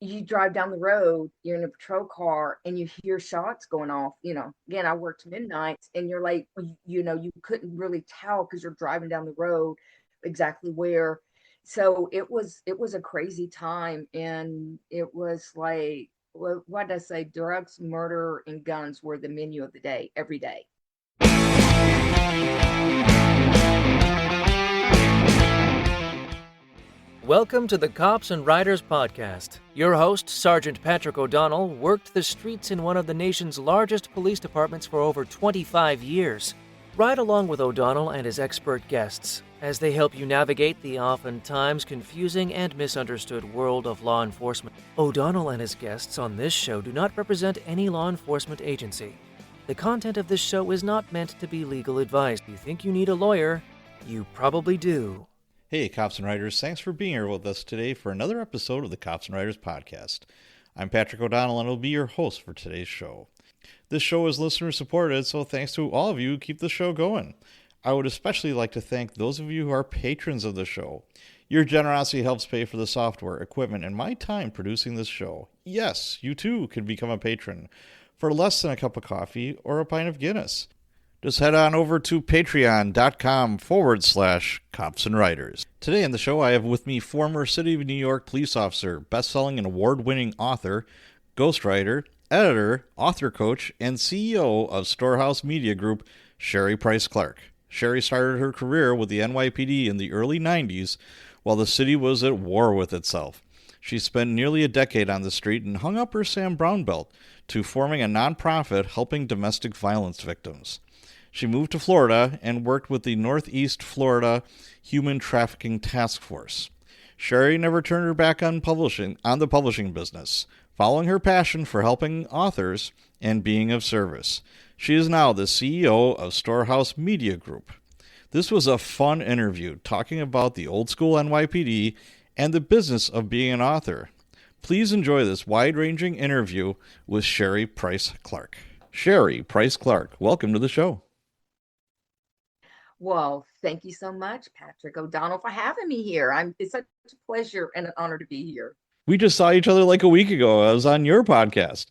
you drive down the road, you're in a patrol car and you hear shots going off. Again, I worked midnights and you're like, you couldn't really tell because you're driving down the road exactly where. So it was a crazy time, and it was like, what did I say? Drugs, murder, and guns were the menu of the day every day. Welcome to the Cops and Riders Podcast. Your host, Sergeant Patrick O'Donnell, worked the streets in one of the nation's largest police departments for over 25 years. Ride along with O'Donnell and his expert guests as they help you navigate the oftentimes confusing and misunderstood world of law enforcement. O'Donnell and his guests on this show do not represent any law enforcement agency. The content of this show is not meant to be legal advice. If you think you need a lawyer, you probably do. Hey, Cops and Writers, thanks for being here with us today for another episode of the Cops and Writers Podcast. I'm Patrick O'Donnell, and I'll be your host for today's show. This show is listener-supported, so thanks to all of you who keep the show going. I would especially like to thank those of you who are patrons of the show. Your generosity helps pay for the software, equipment, and my time producing this show. Yes, you too can become a patron for less than a cup of coffee or a pint of Guinness. Just head on over to patreon.com/Cops and Writers. Today on the show, I have with me former City of New York police officer, best-selling and award-winning author, ghostwriter, editor, author coach, and CEO of Storehouse Media Group, Sherrie Price Clark. Sherrie started her career with the NYPD in the early 90s while the city was at war with itself. She spent nearly a decade on the street and hung up her Sam Browne Belt to forming a nonprofit helping domestic violence victims. She moved to Florida and worked with the Northeast Florida Human Trafficking Task Force. Sherrie never turned her back on the publishing business, following her passion for helping authors and being of service. She is now the CEO of Storehouse Media Group. This was a fun interview talking about the old school NYPD and the business of being an author. Please enjoy this wide-ranging interview with Sherrie Price Clark. Sherrie Price Clark, welcome to the show. Well, thank you so much, Patrick O'Donnell, for having me here. It's such a pleasure and an honor to be here. We just saw each other like a week ago. I was on your podcast.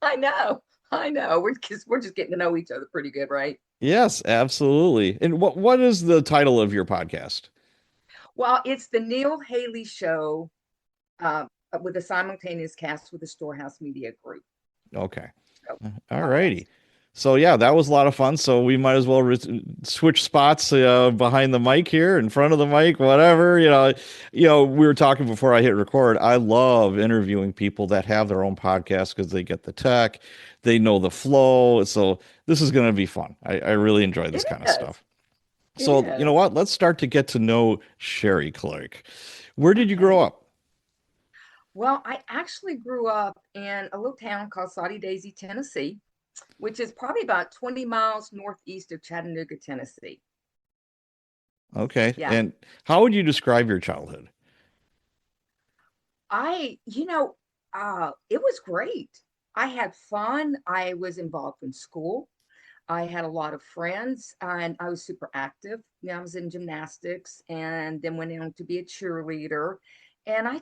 I know. We're just getting to know each other pretty good, right? Yes, absolutely. And what is the title of your podcast? Well, it's the Neil Haley Show, with a simultaneous cast with the Storehouse Media Group. Okay. So, All righty. So, yeah, that was a lot of fun. So we might as well switch spots behind the mic here, in front of the mic, whatever. We were talking before I hit record. I love interviewing people that have their own podcast because they get the tech, they know the flow. So this is going to be fun. I really enjoy this kind of stuff. So, you know what? Let's start to get to know Sherrie Clark. Where did you grow up? Well, I actually grew up in a little town called Soddy Daisy, Tennessee, which is probably about 20 miles northeast of Chattanooga, Tennessee. Okay. Yeah. And how would you describe your childhood? It was great. I had fun. I was involved in school. I had a lot of friends, and I was super active. I was in gymnastics and then went on to be a cheerleader. And I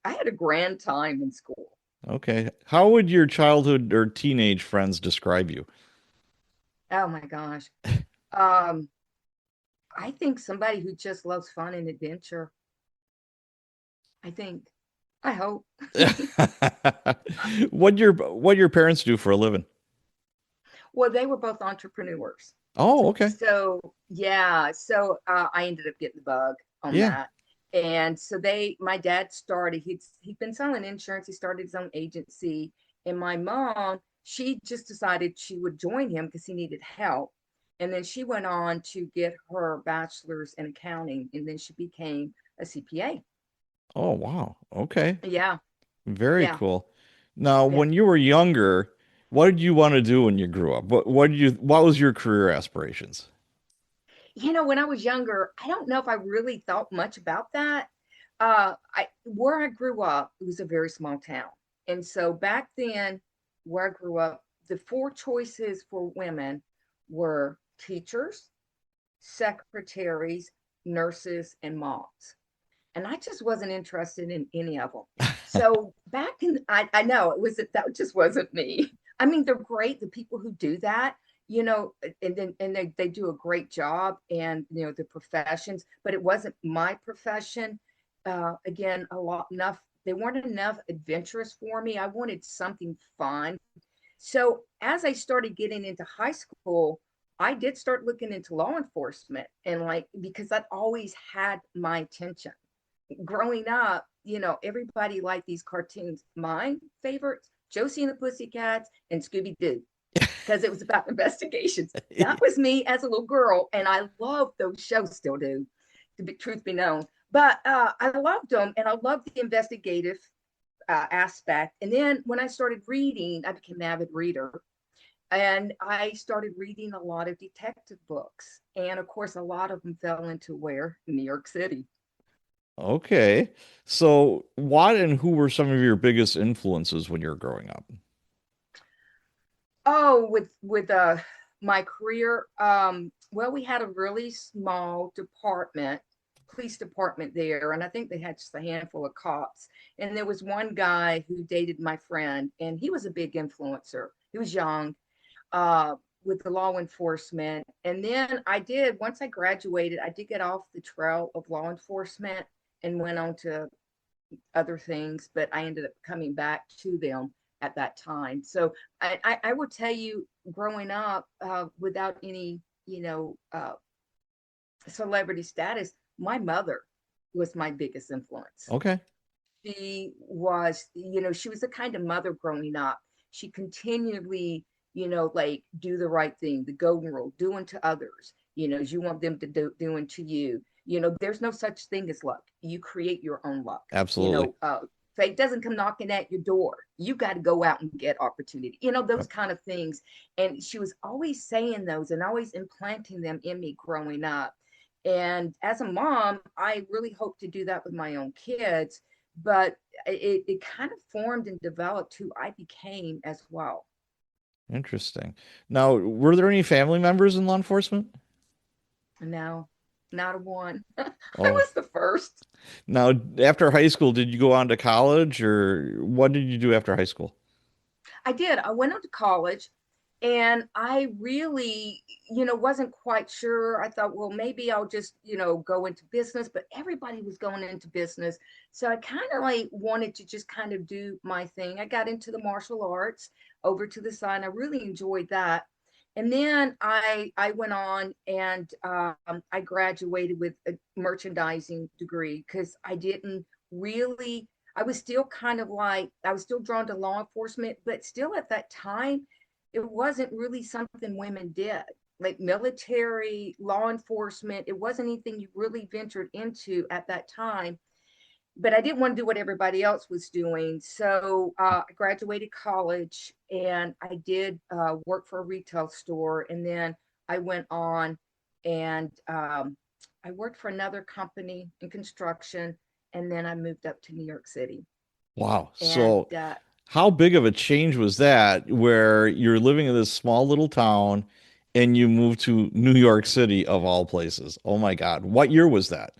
had a grand time in school. Okay. How would your childhood or teenage friends describe you? Oh my gosh. Um, I think somebody who just loves fun and adventure. I think. I hope. What your parents do for a living? Well, they were both entrepreneurs. Oh, okay. So yeah, I ended up getting the bug on that. And so my dad started, he'd been selling insurance. He started his own agency. And my mom, she just decided she would join him because he needed help. And then she went on to get her bachelor's in accounting, and then she became a CPA. Oh, wow. Okay. Yeah. Very Yeah. cool. Now, Yeah. when you were younger, what did you want to do when you grew up? What was your career aspirations? When I was younger, I don't know if I really thought much about that. Where I grew up, it was a very small town. And so back then, where I grew up, the four choices for women were teachers, secretaries, nurses, and moms. And I just wasn't interested in any of them. So back in, I know it was that just wasn't me. I mean, they're great, the people who do that, and then they do a great job, and the professions, but it wasn't my profession. Again, a lot enough. They weren't enough adventurous for me. I wanted something fun. So as I started getting into high school, I did start looking into law enforcement, and like, because that always had my attention growing up, everybody liked these cartoons. My favorites, Josie and the Pussycats and Scooby Doo, because it was about investigations. That was me as a little girl, and I love those shows, still do, to be truth be known. But I loved them, and I loved the investigative aspect. And then when I started reading, I became an avid reader. And I started reading a lot of detective books. And of course, a lot of them fell into where? New York City. Okay. So, what and who were some of your biggest influences when you were growing up? Oh, with my career, well, we had a really small department, police department there, and I think they had just a handful of cops. And there was one guy who dated my friend, and he was a big influencer. He was young, uh, with the law enforcement. And then once I graduated, I did get off the trail of law enforcement and went on to other things, but I ended up coming back to them at that time. So I will tell you, growing up without any, celebrity status, my mother was my biggest influence. Okay. She was the kind of mother growing up. She continually, like, do the right thing, the golden rule, do unto others, as you want them to do unto you. There's no such thing as luck. You create your own luck. Absolutely. Fate doesn't come knocking at your door. You got to go out and get opportunity, those Yep. kind of things. And she was always saying those and always implanting them in me growing up. And as a mom, I really hope to do that with my own kids, but it kind of formed and developed who I became as well. Interesting. Now, were there any family members in law enforcement? No, not a one. I Oh, was the first. now after high school, did you go on to college or what did you do after high school? I did. I went on to college, and I really, wasn't quite sure. I thought, well, maybe I'll just, go into business, but everybody was going into business. So I kind of like wanted to just kind of do my thing. I got into the martial arts over to the side. And I really enjoyed that. And then I went on, and I graduated with a merchandising degree because I didn't really, I was still kind of like, I was still drawn to law enforcement, but still at that time, it wasn't really something women did. Like military, law enforcement, it wasn't anything you really ventured into at that time. But I didn't want to do what everybody else was doing. So I graduated college, and I did work for a retail store. And then I went on, and I worked for another company in construction. And then I moved up to New York City. Wow. And So, how big of a change was that where you're living in this small little town and you moved to New York City of all places? Oh my God. What year was that?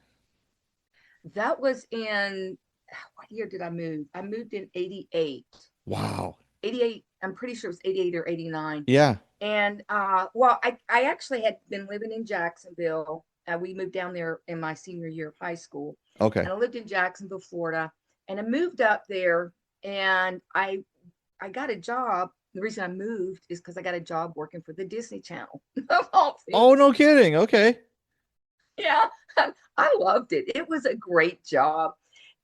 that was in, what year did I move? I moved in 88. Wow. 88, I'm pretty sure it was 88 or 89. Yeah. And well, I actually had been living in Jacksonville. We moved down there in my senior year of high school. Okay. And I lived in Jacksonville, Florida. And I moved up there, and I got a job. The reason I moved is because I got a job working for the Disney Channel of all Oh, things. no kidding. Okay. Yeah, I loved it. It was a great job.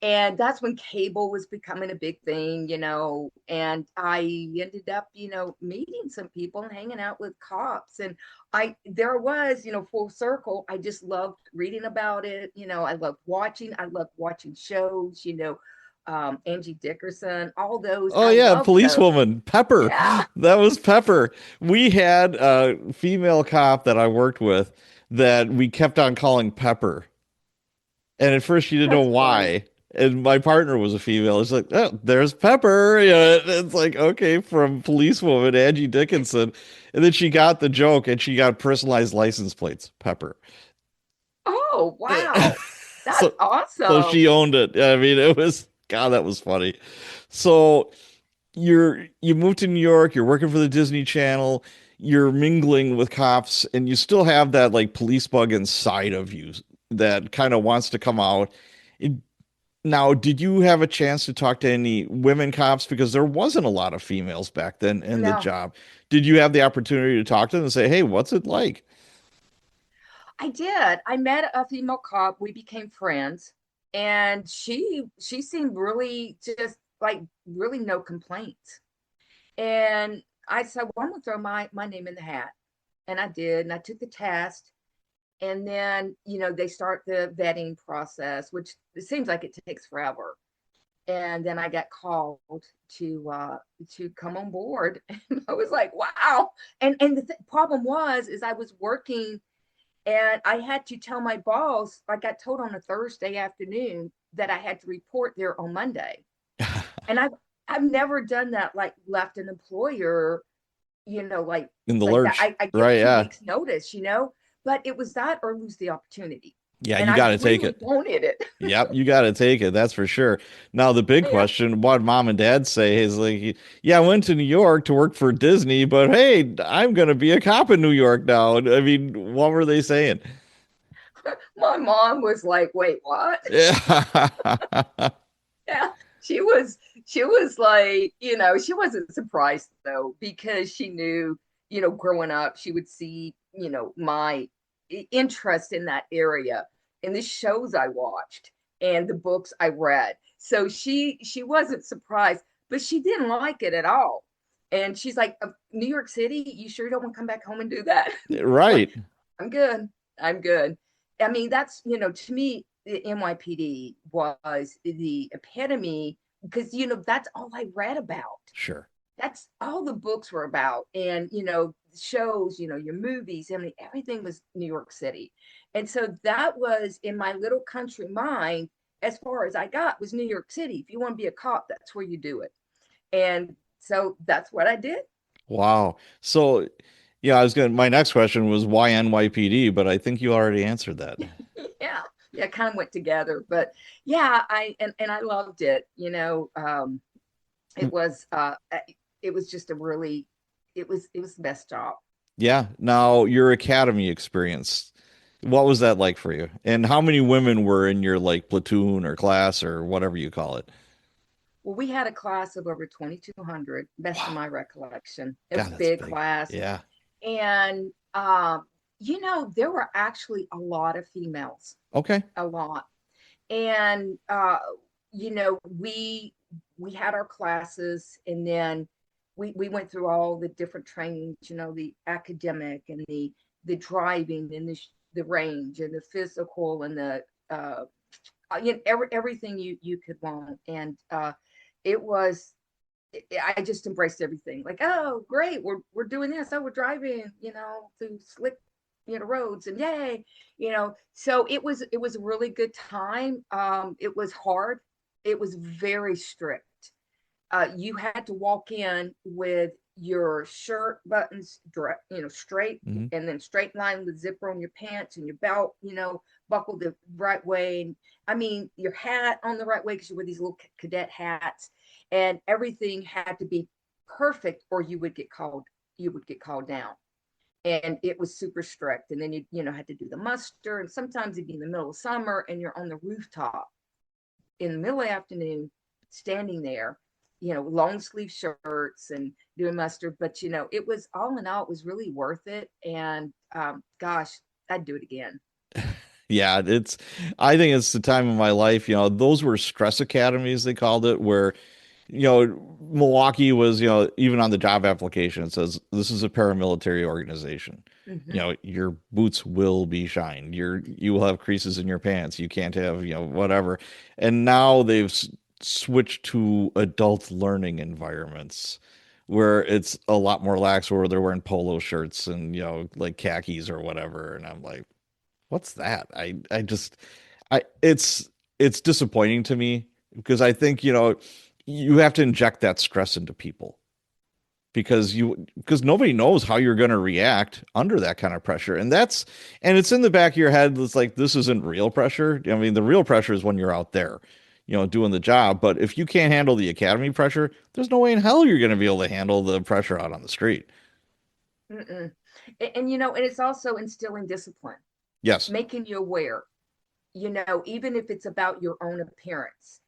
And that's when cable was becoming a big thing, and I ended up, meeting some people and hanging out with cops. And there was, full circle. I just loved reading about it. I loved watching shows, Angie Dickerson, all those. Oh I yeah, loved those. policewoman Pepper. Yeah, That was Pepper. We had a female cop that I worked with that we kept on calling Pepper. And at first she didn't know that's funny. why. And my partner was a female. It's like, oh, there's Pepper. Yeah, it's like, okay, from policewoman Angie Dickinson. And then she got the joke and she got personalized license plates, Pepper. Oh, wow. That's So so awesome. she owned it. I mean, it was. God, that was funny. So you moved to New York, you're working for the Disney Channel, you're mingling with cops, and you still have that like police bug inside of you that kind of wants to come out. It- Now, did you have a chance to talk to any women cops? Because there wasn't a lot of females back then in the No, job. Did you have the opportunity to talk to them and say, hey, what's it like? I did. I met a female cop. We became friends, and she seemed really just like really no complaints. And I said, well, I'm gonna throw my name in the hat. And I did, and I took the test. And then, they start the vetting process, which it seems like it takes forever. And then I got called to come on board. And I was like, wow. And the problem was is I was working and I had to tell my boss, I got told on a Thursday afternoon that I had to report there on Monday. And I've never done that, like left an employer, like In the that. lurch. I give Right, two yeah. weeks notice, but it was that or lose the opportunity. Yeah, And you I got to take really it. wanted it. Yep, you got to take it. That's for sure. Now, the big Yeah. question, what mom and dad say is like, yeah, I went to New York to work for Disney, but hey, I'm going to be a cop in New York now. I mean, what were they saying? My mom was like, wait, what? Yeah. Yeah. She was like, she wasn't surprised though, because she knew, growing up, she would see, my interest in that area and the shows I watched and the books I read. So she wasn't surprised, but she didn't like it at all. And she's like, New York City, you sure you don't want to come back home and do that? Like, Right. I'm good. I'm good. I mean, that's, to me, the NYPD was the epitome because, that's all I read about. Sure. That's all the books were about. And, shows, your movies, I mean, everything was New York City. And so that was in my little country mind, as far as I got was New York City. If you want to be a cop, that's where you do it. And so that's what I did. Wow. So, yeah, my next question was why NYPD, but I think you already answered that. Yeah, yeah, kind of went together. But yeah, and I loved it. It was it was just a really it was the best job. Yeah. Now, your academy experience, what was that like for you? And how many women were in your like platoon or class or whatever you call it? Well, we had a class of over 2,200, best of Wow. my recollection. It was God, a that's big big. class, Yeah. and there were actually a lot of females, Okay. a lot, and we had our classes, and then we went through all the different trainings, the academic and the driving and the range and the physical and the everything you could want. And it was I just embraced everything. Like, oh, great, we're doing this. Oh, we're driving, through slick, roads, and yay, So it was a really good time. It was hard. It was very strict. You had to walk in with your shirt buttons, straight, Hmm. and then straight line with zipper on your pants and your belt, buckled the right way. And I mean, your hat on the right way because you wear these little cadet hats, and everything had to be perfect, or you would get called. You would get called down, and it was super strict. And then you had to do the muster, and sometimes it'd be in the middle of summer, and you're on the rooftop in the middle of the afternoon, standing there, long sleeve shirts and doing mustard. But it was all in all, it was really worth it. And gosh, I'd do it again. Yeah, I think it's the time of my life. Those were stress academies, they called it, where, Milwaukee was, even on the job application, it says this is a paramilitary organization. Mm-hmm. Your boots will be shined. You will have creases in your pants. You can't have, whatever. And now they've switched to adult learning environments where it's a lot more lax, where they're wearing polo shirts and, like khakis or whatever. And I'm like, what's that? It's disappointing to me because I think, you have to inject that stress into people because nobody knows how you're going to react under that kind of pressure. And it's in the back of your head. It's like, this isn't real pressure. I mean, the real pressure is when you're out there. doing the job. But if you can't handle the academy pressure, there's no way in hell you're going to be able to handle the pressure out on the street. Mm-mm. And it's also instilling discipline, Yes. making you aware, even if it's about your own appearance.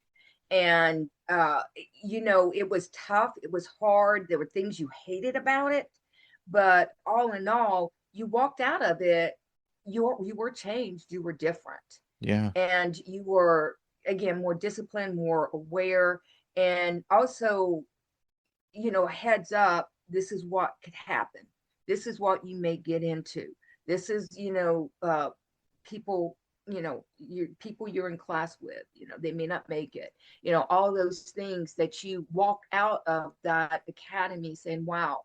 And, it was tough. It was hard. There were things you hated about it. But all in all, you walked out of it, you were changed, you were different. Yeah. And you were, again, more disciplined, more aware, and also, heads up, this is what could happen. This is what you may get into. This is, people, people you're in class with, they may not make it. All those things that you walk out of that academy saying, wow,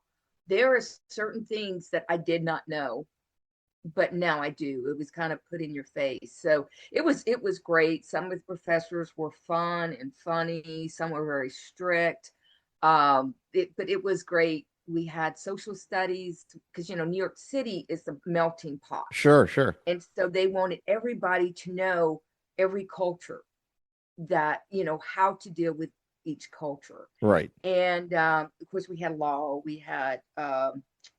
there are certain things that I did not know, but now I do. It was kind of put in your face. So it was great. Some of the professors were fun and funny. Some were very strict. But it was great. We had social studies because New York City is the melting pot, Sure, sure. and so they wanted everybody to know every culture, that how to deal with each culture. Right. And of course, we had law, we had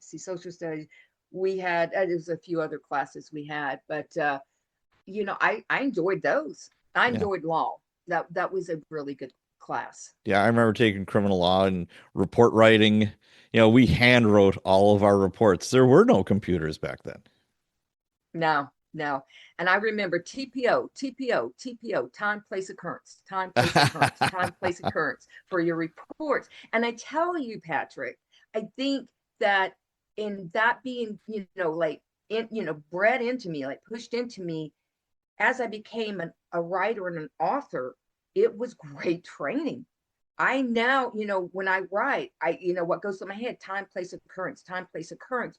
social studies, we had there's a few other classes we had, but I enjoyed those. I Yeah. enjoyed law. That was a really good class. Yeah, I remember taking criminal law and report writing. We hand wrote all of our reports. There were no computers back then. No, no. And I remember TPO, TPO, TPO, time, place, occurrence, time, place, occurrence, time, place, occurrence for your reports. And I tell you, Patrick, I think that in that being, bred into me, like pushed into me as I became a writer and an author, it was great training. I now, when I write, what goes through my head, time, place, occurrence,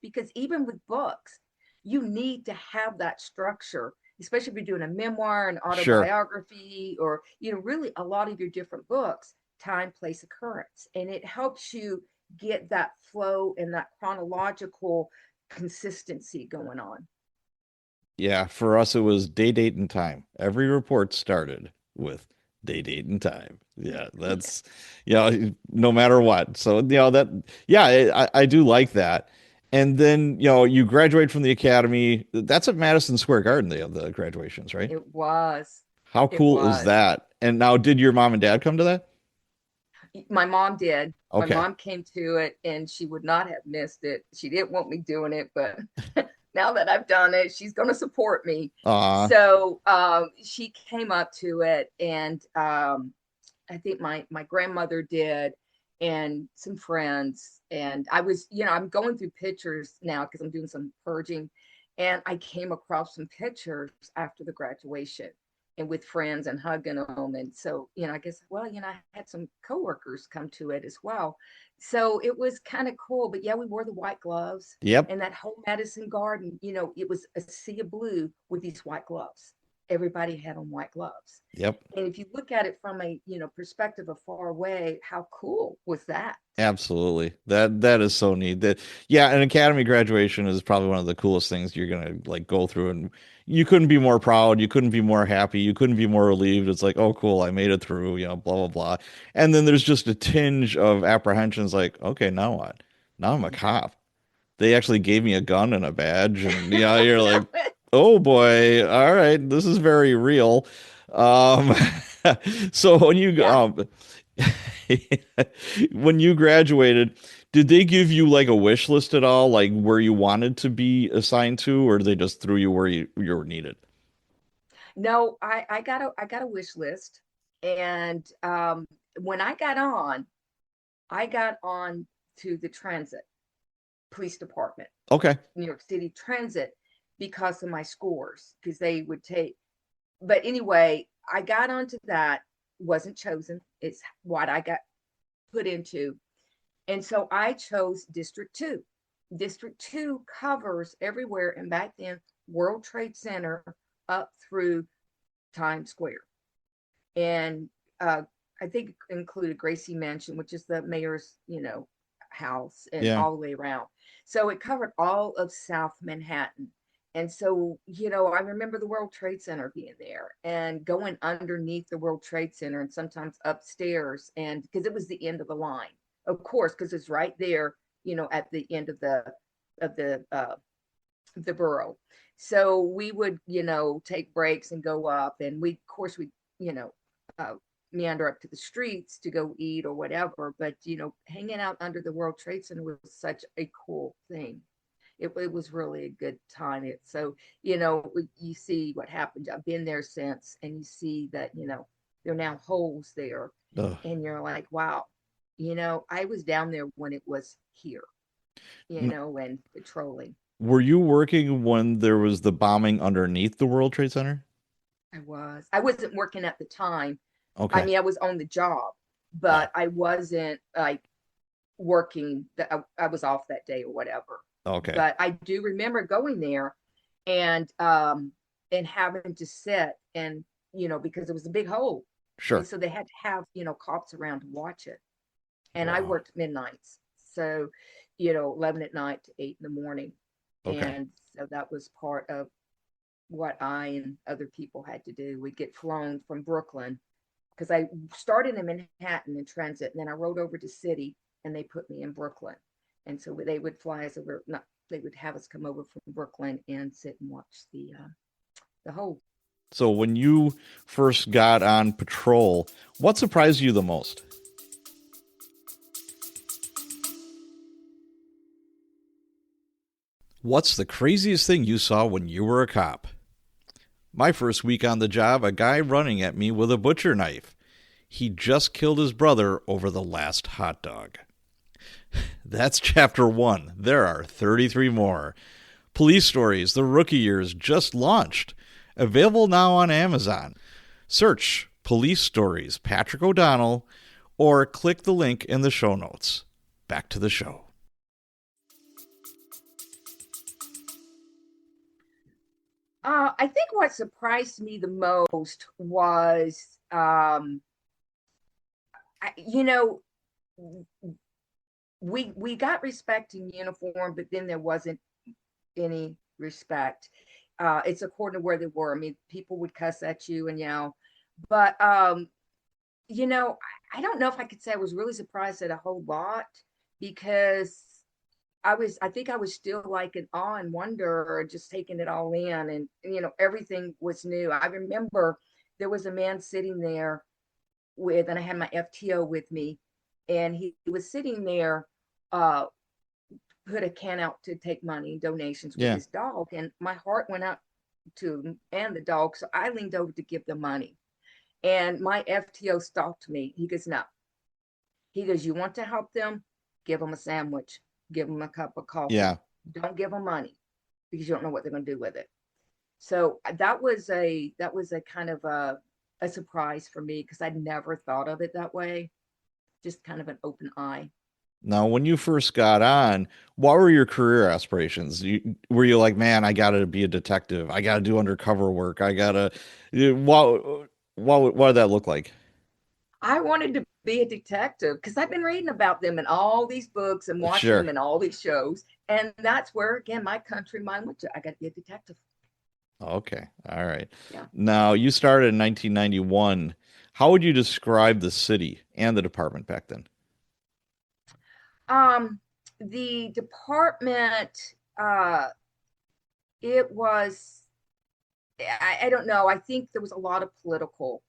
because even with books, you need to have that structure, especially if you're doing a memoir, an Sure. autobiography, or, really a lot of your different books, time, place, occurrence. And it helps you get that flow and that chronological consistency going on. Yeah, for us it was day, date, and time. Every report started with day, date, and time. Yeah, Yeah. that's no matter what. So that yeah, I do like that. And then you graduate from the academy. That's at Madison Square Garden. They have the graduations, right? It was. How It cool is was. that? And now, did your mom and dad come to that? My mom did. My Okay. mom came to it and she would not have missed it. She didn't want me doing it, but now that I've done it, she's going to support me. Uh, So she came up to it, and I think my grandmother did, and some friends. And I was, I'm going through pictures now because I'm doing some purging, and I came across some pictures after the graduation and with friends and hugging them. And so, I guess, well, I had some coworkers come to it as well. So it was kind of cool. But yeah, we wore the white gloves, yep. and that whole Madison Garden, it was a sea of blue with these white gloves. Everybody had on white gloves. Yep. And if you look at it from a, perspective of far away, how cool was that? Absolutely. That is so neat. That yeah, an academy graduation is probably one of the coolest things you're gonna like go through, and you couldn't be more proud, you couldn't be more happy, you couldn't be more relieved. It's like, oh cool, I made it through, blah blah blah. And then there's just a tinge of apprehensions like, okay, now what? Now I'm a cop. They actually gave me a gun and a badge, and you're like, oh boy, all right, this is very real. Um so Yeah. when you graduated, did they give you like a wish list at all, like where you wanted to be assigned to, or they just threw you where you were needed? No, I got a wish list. And when I got on to the transit police department, Okay. New York City Transit, because of my scores, because they would take. But anyway, I got onto that, wasn't chosen. It's what I got put into. And so I chose District 2. District 2 covers everywhere. And back then, World Trade Center up through Times Square. And I think it included Gracie Mansion, which is the mayor's, house, and Yeah. all the way around. So it covered all of South Manhattan. And so, I remember the World Trade Center being there and going underneath the World Trade Center and sometimes upstairs, and because it was the end of the line, of course, because it's right there, at the end of the borough. So we would, take breaks and go up, and of course, we, you know, uh, meander up to the streets to go eat or whatever. But hanging out under the World Trade Center was such a cool thing. It was really a good time. You see what happened. I've been there since, and you see that there are now holes there, Ugh. and you're like, wow, I was down there when it was here, N- and patrolling. Were you working when there was the bombing underneath the World Trade Center? I wasn't working at the time. I Okay. mean, I was on the job, Oh, but I wasn't like working. I was off that day or whatever. okay. But I do remember going there and having to sit, and because it was a big hole, and Sure. so they had to have cops around to watch it. And I Wow. worked midnights, so 11 at night to 8 in the morning, Okay. and so that was part of what I and other people had to do. We'd get flown from Brooklyn because I started in Manhattan in transit, and then I rode over to City, and they put me in Brooklyn. And so they would fly us over. Not They would have us come over from Brooklyn and sit and watch the whole. So when you first got on patrol, what surprised you the most? What's the craziest thing you saw when you were a cop? My first week on the job, a guy running at me with a butcher knife. He just killed his brother over the last hot dog. That's chapter 1. There are 33 more. Police Stories, the rookie years just launched. Available now on Amazon. Search Police Stories Patrick O'Donnell or click the link in the show notes. Back to the show. I think what surprised me the most was, I, you know, we got respect in uniform, but then there wasn't any respect. It's according to where they were. I mean, people would cuss at you and yell, but I don't know if I could say I was really surprised at a whole lot, because I think I was still like in awe and wonder, just taking it all in, and everything was new. I remember there was a man sitting there and I had my FTO with me, and he was sitting there, uh, put a can out to take money donations with Yeah. his dog, and my heart went out to him and the dog, so I leaned over to give the money, and my FTO stopped me. He goes, no. He goes, you want to help them? Give them a sandwich, give them a cup of coffee. Yeah. Don't give them money, because you don't know what they're going to do with it. So that was a kind of a surprise for me, because I'd never thought of it that way. Just kind of an open eye. Now, when you first got on, what were your career aspirations? Were you like, man, I gotta be a detective. I gotta do undercover work. I gotta. What did that look like? I wanted to be a detective because I've been reading about them in all these books and watching them Sure. in all these shows. And that's where, again, my country mind went to. I got to be a detective. Okay. All right. Yeah. Now, you started in 1991. How would you describe the city and the department back then? Um, the department, uh, it was, I don't know. I think there was a lot of political.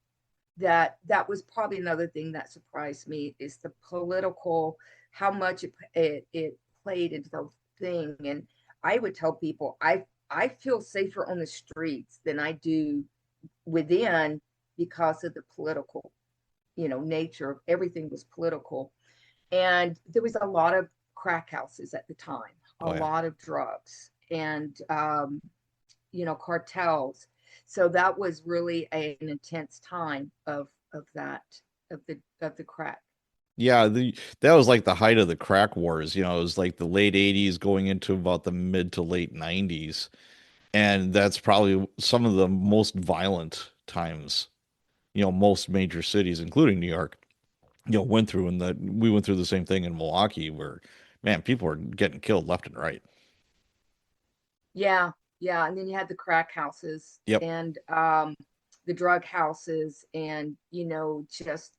That was probably another thing that surprised me, is the political, how much it played into the thing. And I would tell people I feel safer on the streets than I do within, because of the political, nature of everything was political. And there was a lot of crack houses at the time, a Oh yeah. lot of drugs, and cartels. So that was really an intense time of that, of the crack. Yeah, that was like the height of the crack wars. It was like the late 80s going into about the mid to late 90s. And that's probably some of the most violent times, most major cities, including New York, went through. And that we went through the same thing in Milwaukee where, man, people were getting killed left and right. Yeah. Yeah, and then you had the crack houses Yep. and the drug houses, and just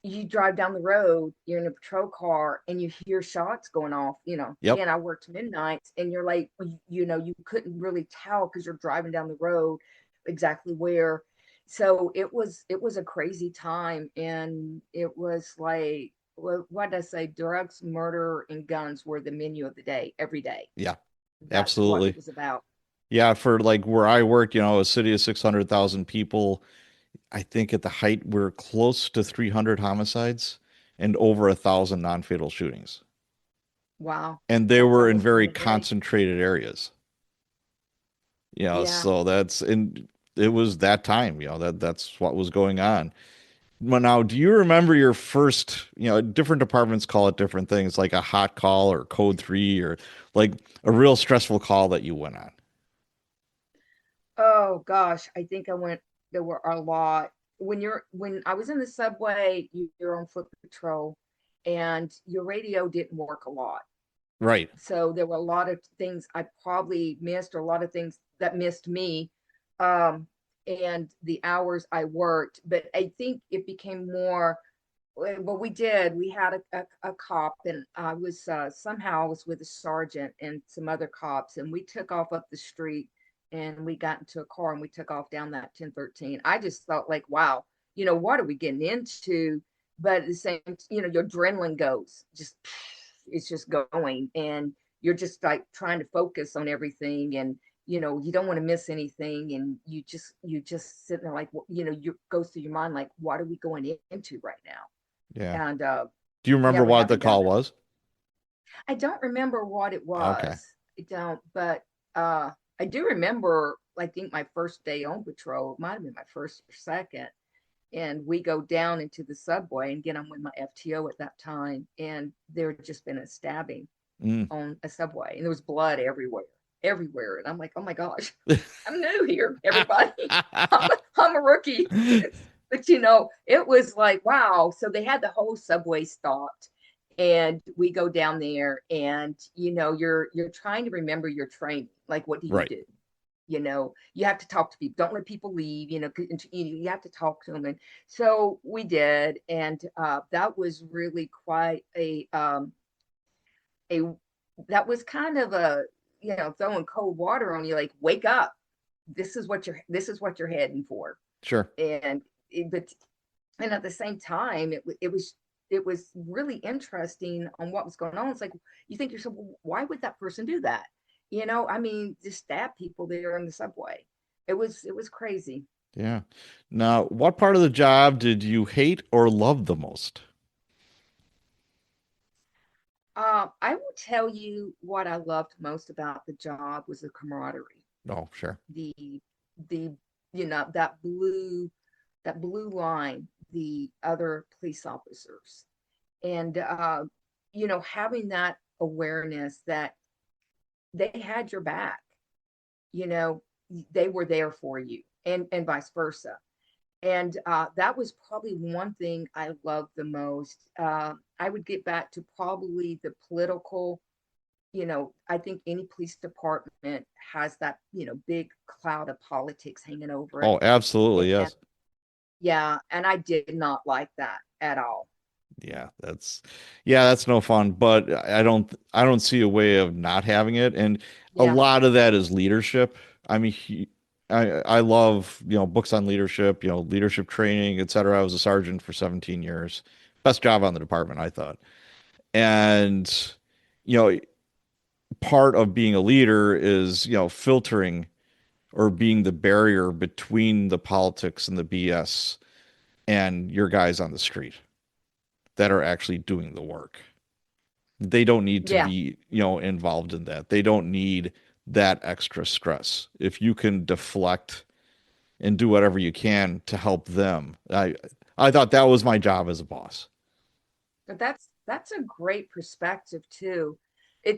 you drive down the road, you're in a patrol car, and you hear shots going off. Yep. Again, I worked midnights, and you're like, you couldn't really tell because you're driving down the road exactly where. So it was a crazy time, and it was like, what did I say? Drugs, murder, and guns were the menu of the day every day. Yeah. That's what it Absolutely. was about. Yeah, for like where I worked, a city of 600,000 people, I think at the height we're close to 300 homicides and over 1,000 non-fatal shootings. Wow, And they that's were in almost one very a day. concentrated areas. Yeah. So it was that time, that's what was going on. Well, now, do you remember your first, different departments call it different things, like a hot call or code three or like a real stressful call that you went on? Oh gosh, I think there were a lot. When I was in the subway, you're on foot patrol, and your radio didn't work a lot. Right. So there were a lot of things I probably missed, or a lot of things that missed me, um, and the hours I worked. But I think it became more. What we did, we had a cop, and I was somehow I was with a sergeant and some other cops, and we took off up the street, and we got into a car, and we took off down that 1013. I just felt like, wow, what are we getting into? But at the same, your adrenaline goes, just it's just going, and you're just like trying to focus on everything, and you don't want to miss anything, and you just sitting there like, you goes through your mind like, what are we going into right now? Yeah. And Do you remember yeah, we what the haven't done call that. was? I don't remember what it Okay. was. I don't, but I do remember. I think my first day on patrol, it might have been my first or second, and we go down into the subway, and again, I'm with my FTO at that time, and there had just been a stabbing Mm. on a subway, and there was blood everywhere, everywhere, and I'm like, oh my gosh, I'm new here, everybody. I'm a rookie. But it was like, wow. So they had the whole subway stopped, and we go down there, and you're trying to remember your training. Like, what do you Right. do? You have to talk to people. Don't let people leave. You have to talk to them. And so we did, and that was really quite a that was kind of a throwing cold water on you. Like, wake up. This is what you're heading for. Sure. And but and at the same time, it was really interesting on what was going on. It's like, you think to yourself, well, why would that person do that? I mean, just stab people there in the subway. It was crazy. Yeah. Now, what part of the job did you hate or love the most? I will tell you what I loved most about the job was the camaraderie, Oh, sure. the the that blue line, the other police officers, and having that awareness that they had your back. you know they were there for you, and vice versa. And that was probably one thing I loved the most. I would get back to probably the political. I think any police department has that big cloud of politics hanging over it. Oh, absolutely. And Yes. yeah, and I did not like that at all. Yeah, that's no fun, but I don't see a way of not having it. And a Yeah. lot of that is leadership. I mean, I love, books on leadership, leadership training, et cetera. I was a sergeant for 17 years. Best job on the department, I thought. And, you know, part of being a leader is, filtering or being the barrier between the politics and the BS and your guys on the street that are actually doing the work. They don't need to Yeah. be, involved in that. They don't need that extra stress. If you can deflect and do whatever you can to help them. I thought that was my job as a boss. But that's a great perspective too.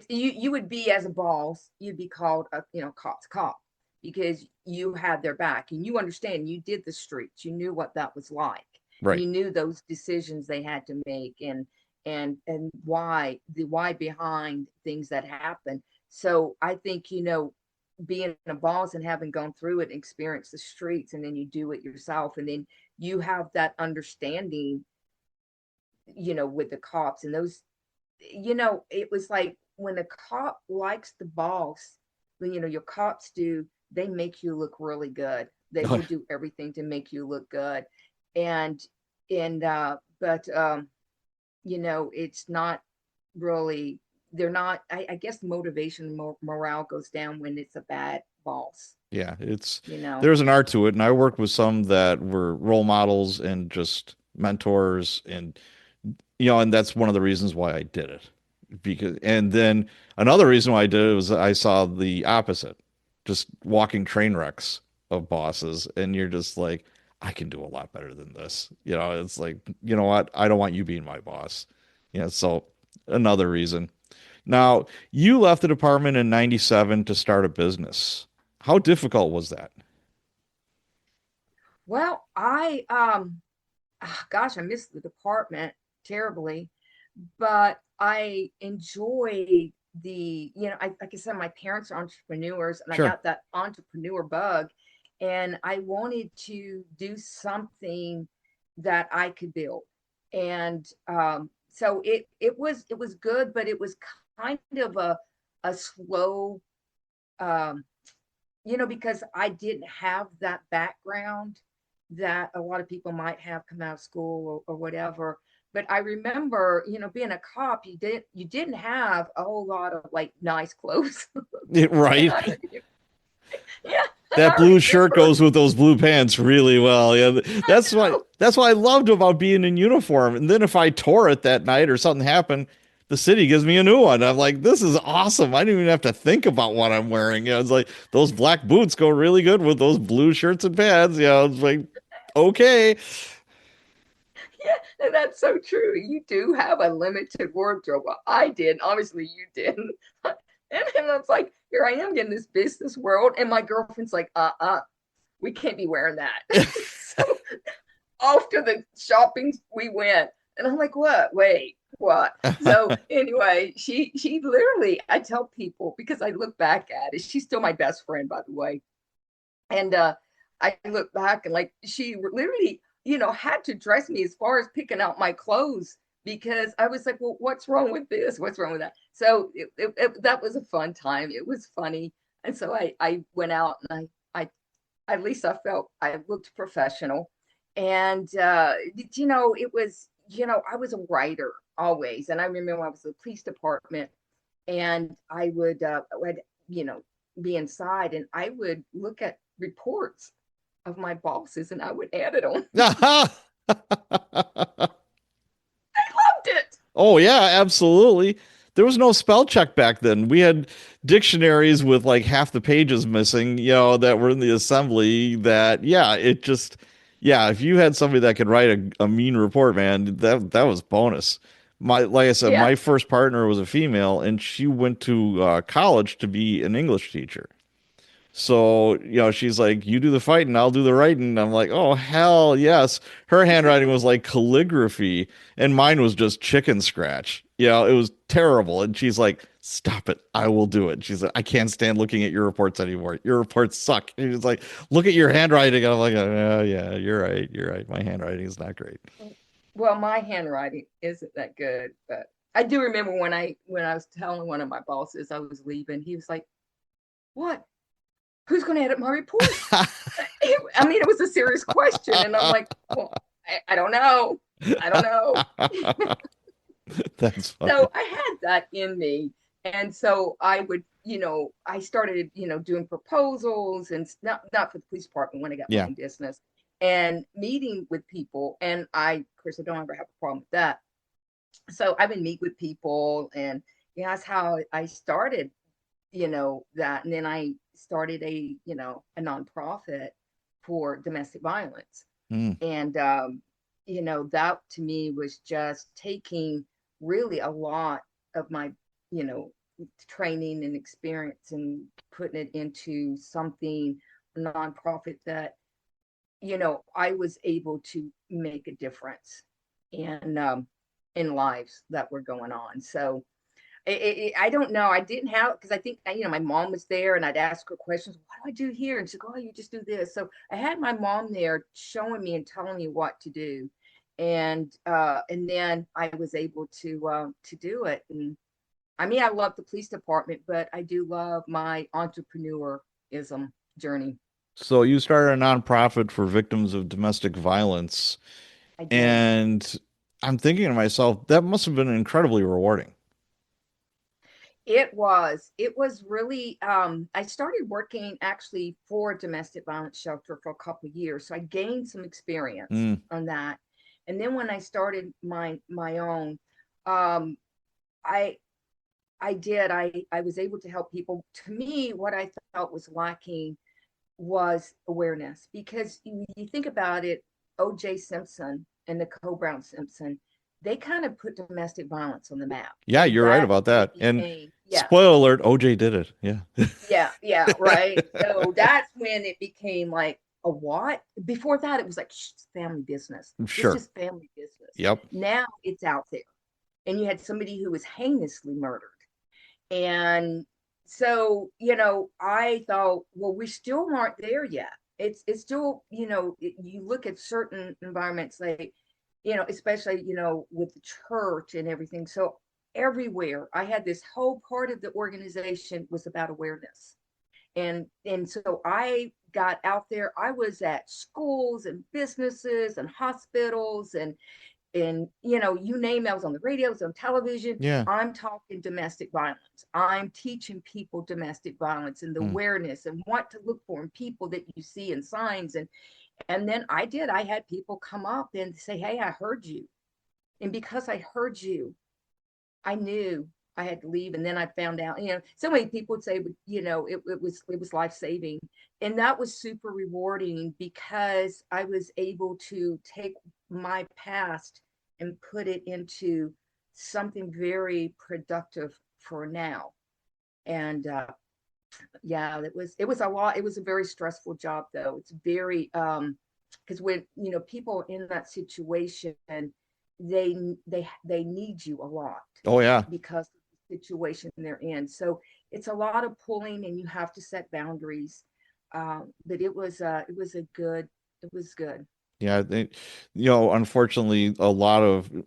You would be, as a boss, you'd be called a cop's cop, because you had their back, and you understand, you did the streets, you knew what that was like. Right. You knew those decisions they had to make, and why behind things that happen. So I think being a boss and having gone through it and experienced the streets, and then you do it yourself, and then you have that understanding, with the cops and those, it was like when a cop likes the boss, when your cops do, they make you look really good. They will do everything to make you look good. And but it's not really, they're not, I guess motivation, morale goes down when it's a bad boss, Yeah, you know. there's an art to it, and I worked with some that were role models and just mentors, and and that's one of the reasons why I did it. Because, and then another reason why I did it was I saw the opposite, just walking train wrecks of bosses, and you're just like, I can do a lot better than this. It's like, you know what? I don't want you being my boss. So another reason. Now, you left the department in 97 to start a business. How difficult was that? Well, gosh, I miss the department terribly, but I enjoy like I said, my parents are entrepreneurs, and I Sure. got that entrepreneur bug, and I wanted to do something that I could build. And so it was good, but it was kind of a slow, um, because I didn't have that background that a lot of people might have come out of school or whatever. But I remember, being a cop, you didn't have a whole lot of like nice clothes. And Right. I, yeah, and That I blue shirt remember, goes with those blue pants really well. Yeah, I know, that's what I loved about being in uniform. And then if I tore it that night or something happened, the city gives me a new one. I'm like, this is awesome. I didn't even have to think about what I'm wearing. It's like those black boots go really good with those blue shirts and pants. It's like, okay. yeah, and that's so true. You do have a limited wardrobe. Well, I did. Obviously, you didn't. And I was like, here I am in this business world, and my girlfriend's like, we can't be wearing that. So off to the shopping we went, and I'm like, what? Wait, what? So anyway, she literally, I tell people, because I look back at it, she's still my best friend, by the way. And I look back, and like she literally, had to dress me as far as picking out my clothes, because I was like, well, what's wrong with this? What's wrong with that? So that was a fun time. It was funny. And so I went out, and I at least I felt I looked professional. And it was, I was a writer always. And I remember I was in the police department, and I'd, you know, be inside, and I would look at reports of my bosses, and I would edit them. Loved it. Oh yeah, absolutely. There was no spell check back then. We had dictionaries with like half the pages missing, that were in the assembly that yeah, it just yeah, if you had somebody that could write a mean report, man, that was bonus. Like I said, Yeah. my first partner was a female and she went to college to be an English teacher. So, she's like, you do the fighting, I'll do the writing. I'm like, oh, hell yes. Her handwriting was like calligraphy, and mine was just chicken scratch. It was terrible. And she's like, stop it. I will do it. She's like, I can't stand looking at your reports anymore. Your reports suck. And she's like, look at your handwriting. And I'm like, oh, yeah, you're right. You're right. My handwriting is not great. Well, my handwriting isn't that good, but I do remember when I was telling one of my bosses I was leaving, he was like, "What? Who's going to edit my report?" I mean, it was a serious question, and I'm like, "Well, I don't know. I don't know." That's funny. So I had that in me. And so I would, I started, doing proposals, and not for the police department when I got my Yeah. own business, and meeting with people. And of course, I don't ever have a problem with that. So I would meet with people, and yeah, that's how I started, that. And then I started a nonprofit for domestic violence. Mm. And that to me was just taking really a lot of my you know training and experience, and putting it into something, a nonprofit that I was able to make a difference in lives that were going on. So I don't know. I didn't have, because I think, my mom was there and I'd ask her questions. What do I do here? And she'd go, oh, you just do this. So I had my mom there showing me and telling me what to do. And then I was able to do it. And I mean, I love the police department, but I do love my entrepreneurism journey. So you started a nonprofit for victims of domestic violence, I did. and I'm thinking to myself, that must have been incredibly rewarding. It was really, I started working actually for a domestic violence shelter for a couple of years. So I gained some experience Mm. on that. And then when I started my own, um, I I was able to help people. To me, what I felt was lacking was awareness, because you think about it, OJ Simpson and Nicole Brown Simpson, they kind of put domestic violence on the map. Yeah, And you're right that's about when it that. And became, yeah, spoiler alert, OJ did it. Yeah. yeah, right. So that's when it became like a what? Before that, it was like, shh, it's family business. It's Sure. just family business. Yep. Now it's out there. And you had somebody who was heinously murdered. And so, I thought, well, we still aren't there yet. It's still, you look at certain environments, like, especially, with the church and everything. So everywhere I had this whole part of the organization was about awareness. And so I got out there. I was at schools and businesses and hospitals and you name it. I was on the radio, I was on television. Yeah. I'm talking domestic violence. I'm teaching people domestic violence and the Mm. awareness and what to look for in people that you see in signs. And then I had people come up and say, hey, I heard you. And because I heard you, I knew I had to leave. And then I found out, so many people would say, it was life-saving. And that was super rewarding, because I was able to take my past and put it into something very productive for now. And yeah, it was a lot. It was a very stressful job, though. It's very, because when people in that situation, they need you a lot, Oh yeah. because of the situation they're in. So it's a lot of pulling, and you have to set boundaries. But it was good. Yeah, unfortunately,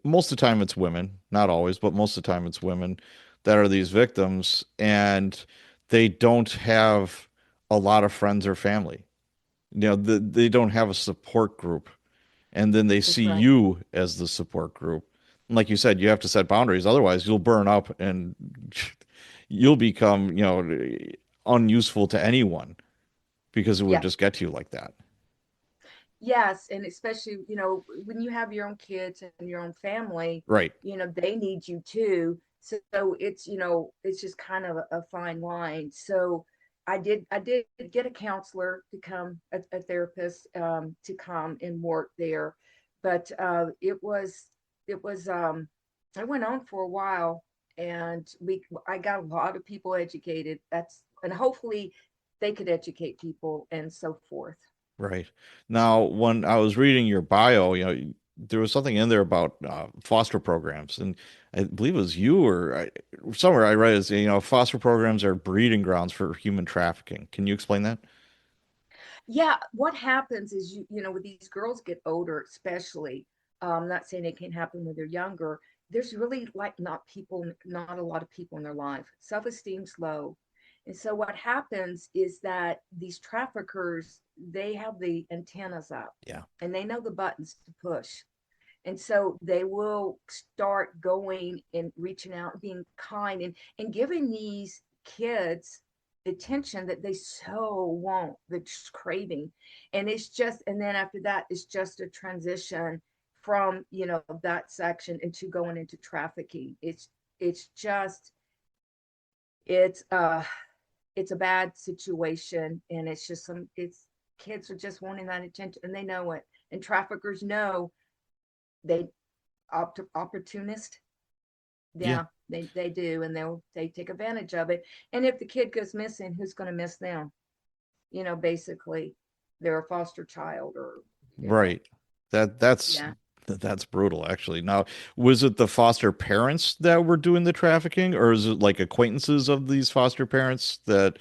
most of the time it's women, not always, but most of the time it's women that are these victims, and they don't have a lot of friends or family. They don't have a support group, and then they see That's right. you as the support group. And like you said, you have to set boundaries, otherwise you'll burn up and you'll become, unuseful to anyone because it would Yeah. just get to you like that. Yes, and especially, when you have your own kids and your own family, Right. they need you too. So it's just kind of a fine line. So I did get a counselor to come, a therapist, to come and work there. But it was I went on for a while, and I got a lot of people educated. And hopefully they could educate people and so forth. Right. Now, when I was reading your bio, there was something in there about foster programs, and I believe it was you or somewhere I read is, foster programs are breeding grounds for human trafficking. Can you explain that? Yeah, what happens is, when these girls get older, especially, not saying it can't happen when they're younger, there's really, like, not a lot of people in their life. Self-esteem's low. And so what happens is that these traffickers, they have the antennas up, Yeah. and they know the buttons to push. And so they will start going and reaching out, being kind, and giving these kids the attention that they so want, the craving. And then after that, it's just a transition from, that section into going into trafficking. It's just, it's, it's a bad situation. And it's kids are just wanting that attention, and they know it. And traffickers know, they opportunist. Yeah. Yeah, they do, and they take advantage of it. And if the kid goes missing, who's going to miss them? Basically, they're a foster child, or Right. That's yeah. That's brutal, actually. Now, was it the foster parents that were doing the trafficking, or is it like acquaintances of these foster parents that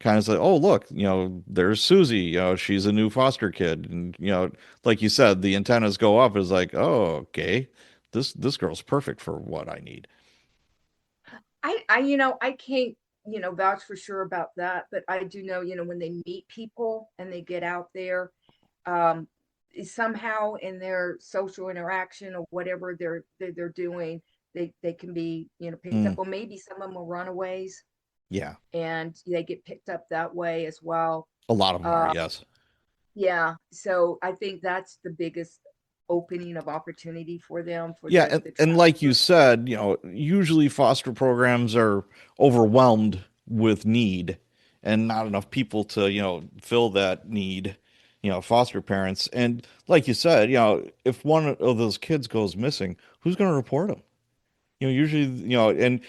kind of say, "Oh, look, there's Susie, she's a new foster kid," and like you said, the antennas go up. Is like, "Oh, okay, this girl's perfect for what I need." I can't, vouch for sure about that, but I do know, when they meet people and they get out there, um, somehow in their social interaction or whatever they're doing, they can be, picked Mm, up, or maybe some of them are runaways yeah, and they get picked up that way as well. a lot of them are. Uh, Yes. yeah, so I think that's the biggest opening of opportunity for them, for Yeah, the and like you traffickers. said, usually foster programs are overwhelmed with need and not enough people to, fill that need, foster parents. And like you said, if one of those kids goes missing, who's going to report them? Usually, and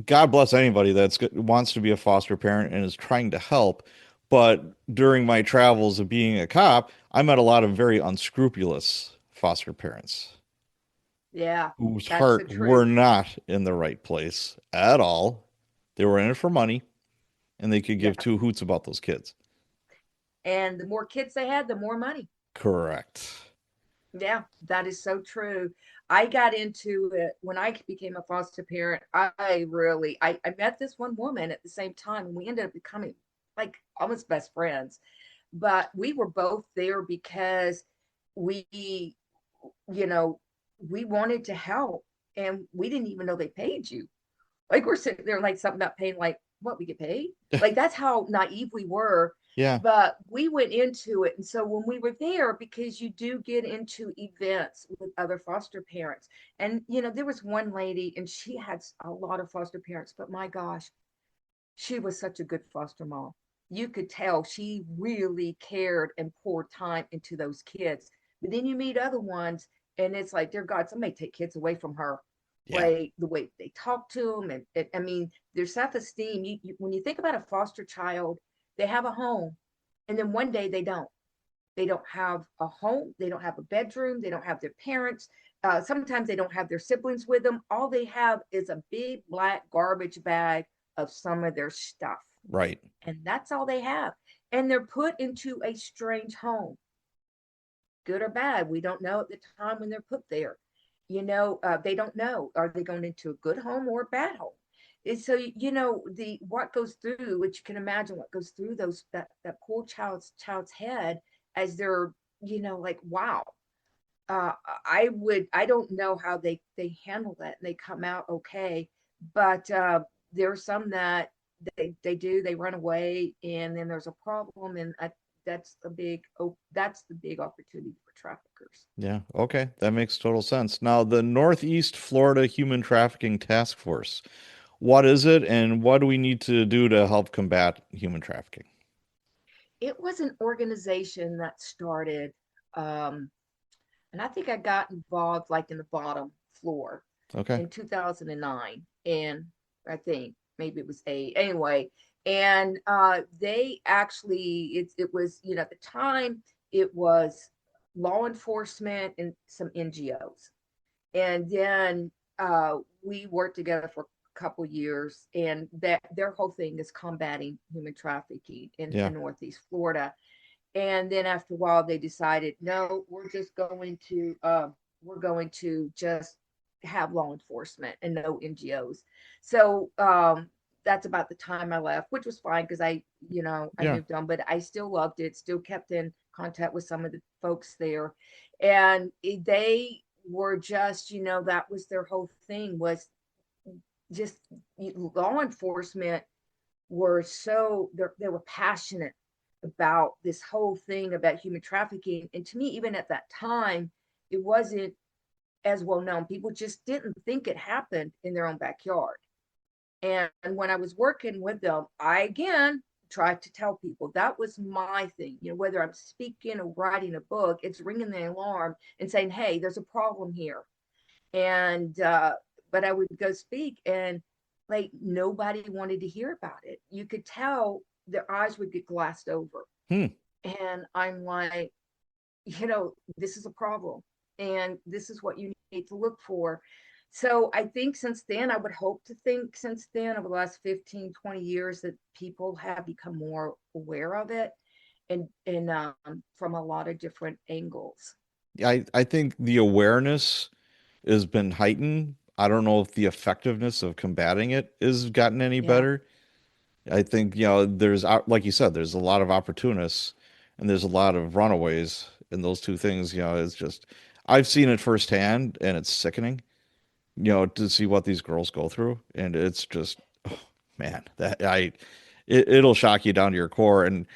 God bless anybody wants to be a foster parent and is trying to help. But during my travels of being a cop, I met a lot of very unscrupulous foster parents Yeah, whose that's the heart were truth. not in the right place at all. They were in it for money, and they could Yeah. give two hoots about those kids. And the more kids they had, the more money. Correct. Yeah, that is so true. I got into it when I became a foster parent. I met this one woman at the same time, and we ended up becoming like almost best friends. But we were both there because we, you know, we wanted to help, and we didn't even know they paid you. Like we're sitting there like something about paying, like what we get paid. Like that's how naive we were. Yeah. But we went into it. And so when we were there, because you do get into events with other foster parents. And there was one lady and she had a lot of foster parents, but my gosh, she was such a good foster mom. You could tell she really cared and poured time into those kids. But then you meet other ones, and it's like, dear God, somebody take kids away from her. Yeah. Like the way they talk to them, and I mean, their self-esteem. When you think about a foster child, they have a home, and then one day they don't. They don't have a home. They don't have a bedroom. They don't have their parents. Sometimes they don't have their siblings with them. All they have is a big black garbage bag of some of their stuff. Right. And that's all they have. And they're put into a strange home, good or bad. We don't know at the time when they're put there. They don't know, are they going into a good home or a bad home? And so the what goes through, which you can imagine what goes through that poor child's head as they're like, wow. uh I don't know how they handle that and they come out okay. But there are some that they run away, and then there's a problem, and that's the big opportunity for traffickers. Yeah. Okay. That makes total sense. Now, the Northeast Florida Human Trafficking Task Force. What is it, and what do we need to do to help combat human trafficking? It was an organization that started, um and I think I got involved like in the bottom floor Okay. in 2009. And I think maybe it was eight anyway. And they actually, it was, at the time, it was law enforcement and some NGOs. And then we worked together for a couple years, and that their whole thing is combating human trafficking Yeah. in Northeast Florida. And then after a while, they decided, no, we're going to just have law enforcement and no NGOs. So that's about the time I left, which was fine because I Yeah. moved on, but I still loved it, still kept in contact with some of the folks there. And they were just, that was their whole thing, was just law enforcement were they were passionate about this whole thing about human trafficking. And to me, even at that time, it wasn't as well known. People just didn't think it happened in their own backyard. And when I was working with them, I again tried to tell people that was my thing. Whether I'm speaking or writing a book, it's ringing the alarm and saying, hey, there's a problem here. And but I would go speak, and like nobody wanted to hear about it. You could tell their eyes would get glassed over. Hmm. And I'm like, this is a problem. and this is what you need to look for. So I think since then, I would hope to think since then, over the last 15, 20 years, that people have become more aware of it, and from a lot of different angles. I think the awareness has been heightened. I don't know if the effectiveness of combating it has gotten any Yeah. better. I think, there's, like you said, there's a lot of opportunists and there's a lot of runaways. And those two things, it's just, I've seen it firsthand and it's sickening, to see what these girls go through. And it's just, oh, man, it'll shock you down to your core. And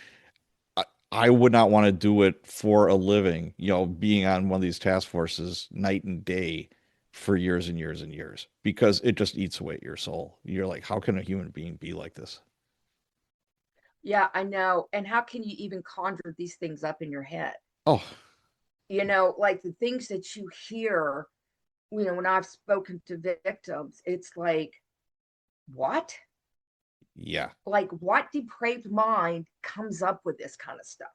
I, I would not want to do it for a living, being on one of these task forces night and day for years and years and years, because it just eats away at your soul. You're like, how can a human being be like this? Yeah, I know. And how can you even conjure these things up in your head? Oh, Like the things that you hear, when I've spoken to victims, it's like, what? yeah, Like, what depraved mind comes up with this kind of stuff?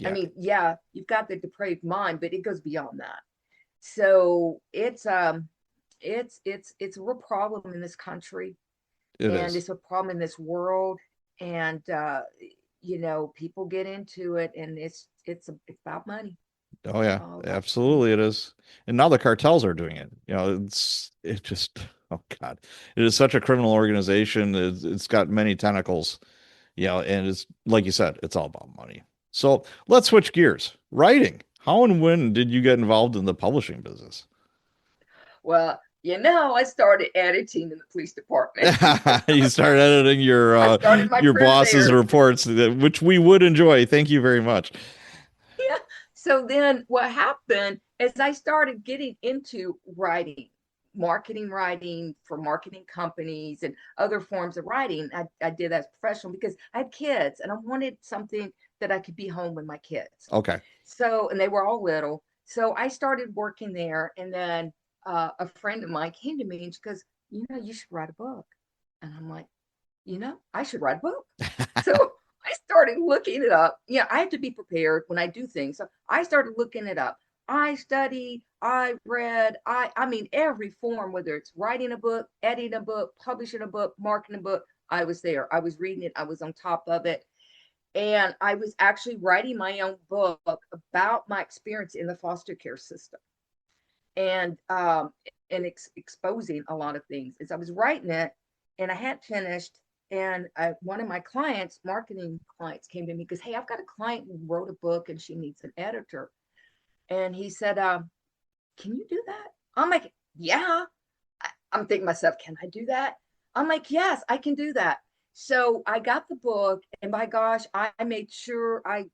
I yeah, mean, yeah, you've got the depraved mind, but it goes beyond that. So it's a real problem in this country, it and is. it's a problem in this world. And people get into it, and it's about money. Oh It's yeah, all about money. absolutely it is. And now the cartels are doing it. It just, oh God, it is such a criminal organization. It's got many tentacles, and it's like you said, it's all about money. So let's switch gears. Writing. How and when did you get involved in the publishing business? Well, I started editing in the police department. You started editing I started my your career boss's there. reports, which we would enjoy. Thank you very much. Yeah. So then what happened is I started getting into writing, marketing writing for marketing companies and other forms of writing. I did that as professional because I had kids and I wanted something that I could be home with my kids. Okay. So, and they were all little. So I started working there. And then a friend of mine came to me and she goes, you should write a book. And I'm like, I should write a book. So I started looking it up. Yeah, I have to be prepared when I do things. So I started looking it up. I studied, I read, I mean every form, whether it's writing a book, editing a book, publishing a book, marketing a book, I was there. I was reading it, I was on top of it. And I was actually writing my own book about my experience in the foster care system, and exposing a lot of things. As I was writing it, and I had finished, and one of my clients, marketing clients, came to me because, hey, I've got a client who wrote a book and she needs an editor, and he said, "Can you do that?" I'm like, "Yeah." I'm thinking to myself, "Can I do that?" I'm like, "Yes, I can do that." So I got the book, and by gosh, I made sure I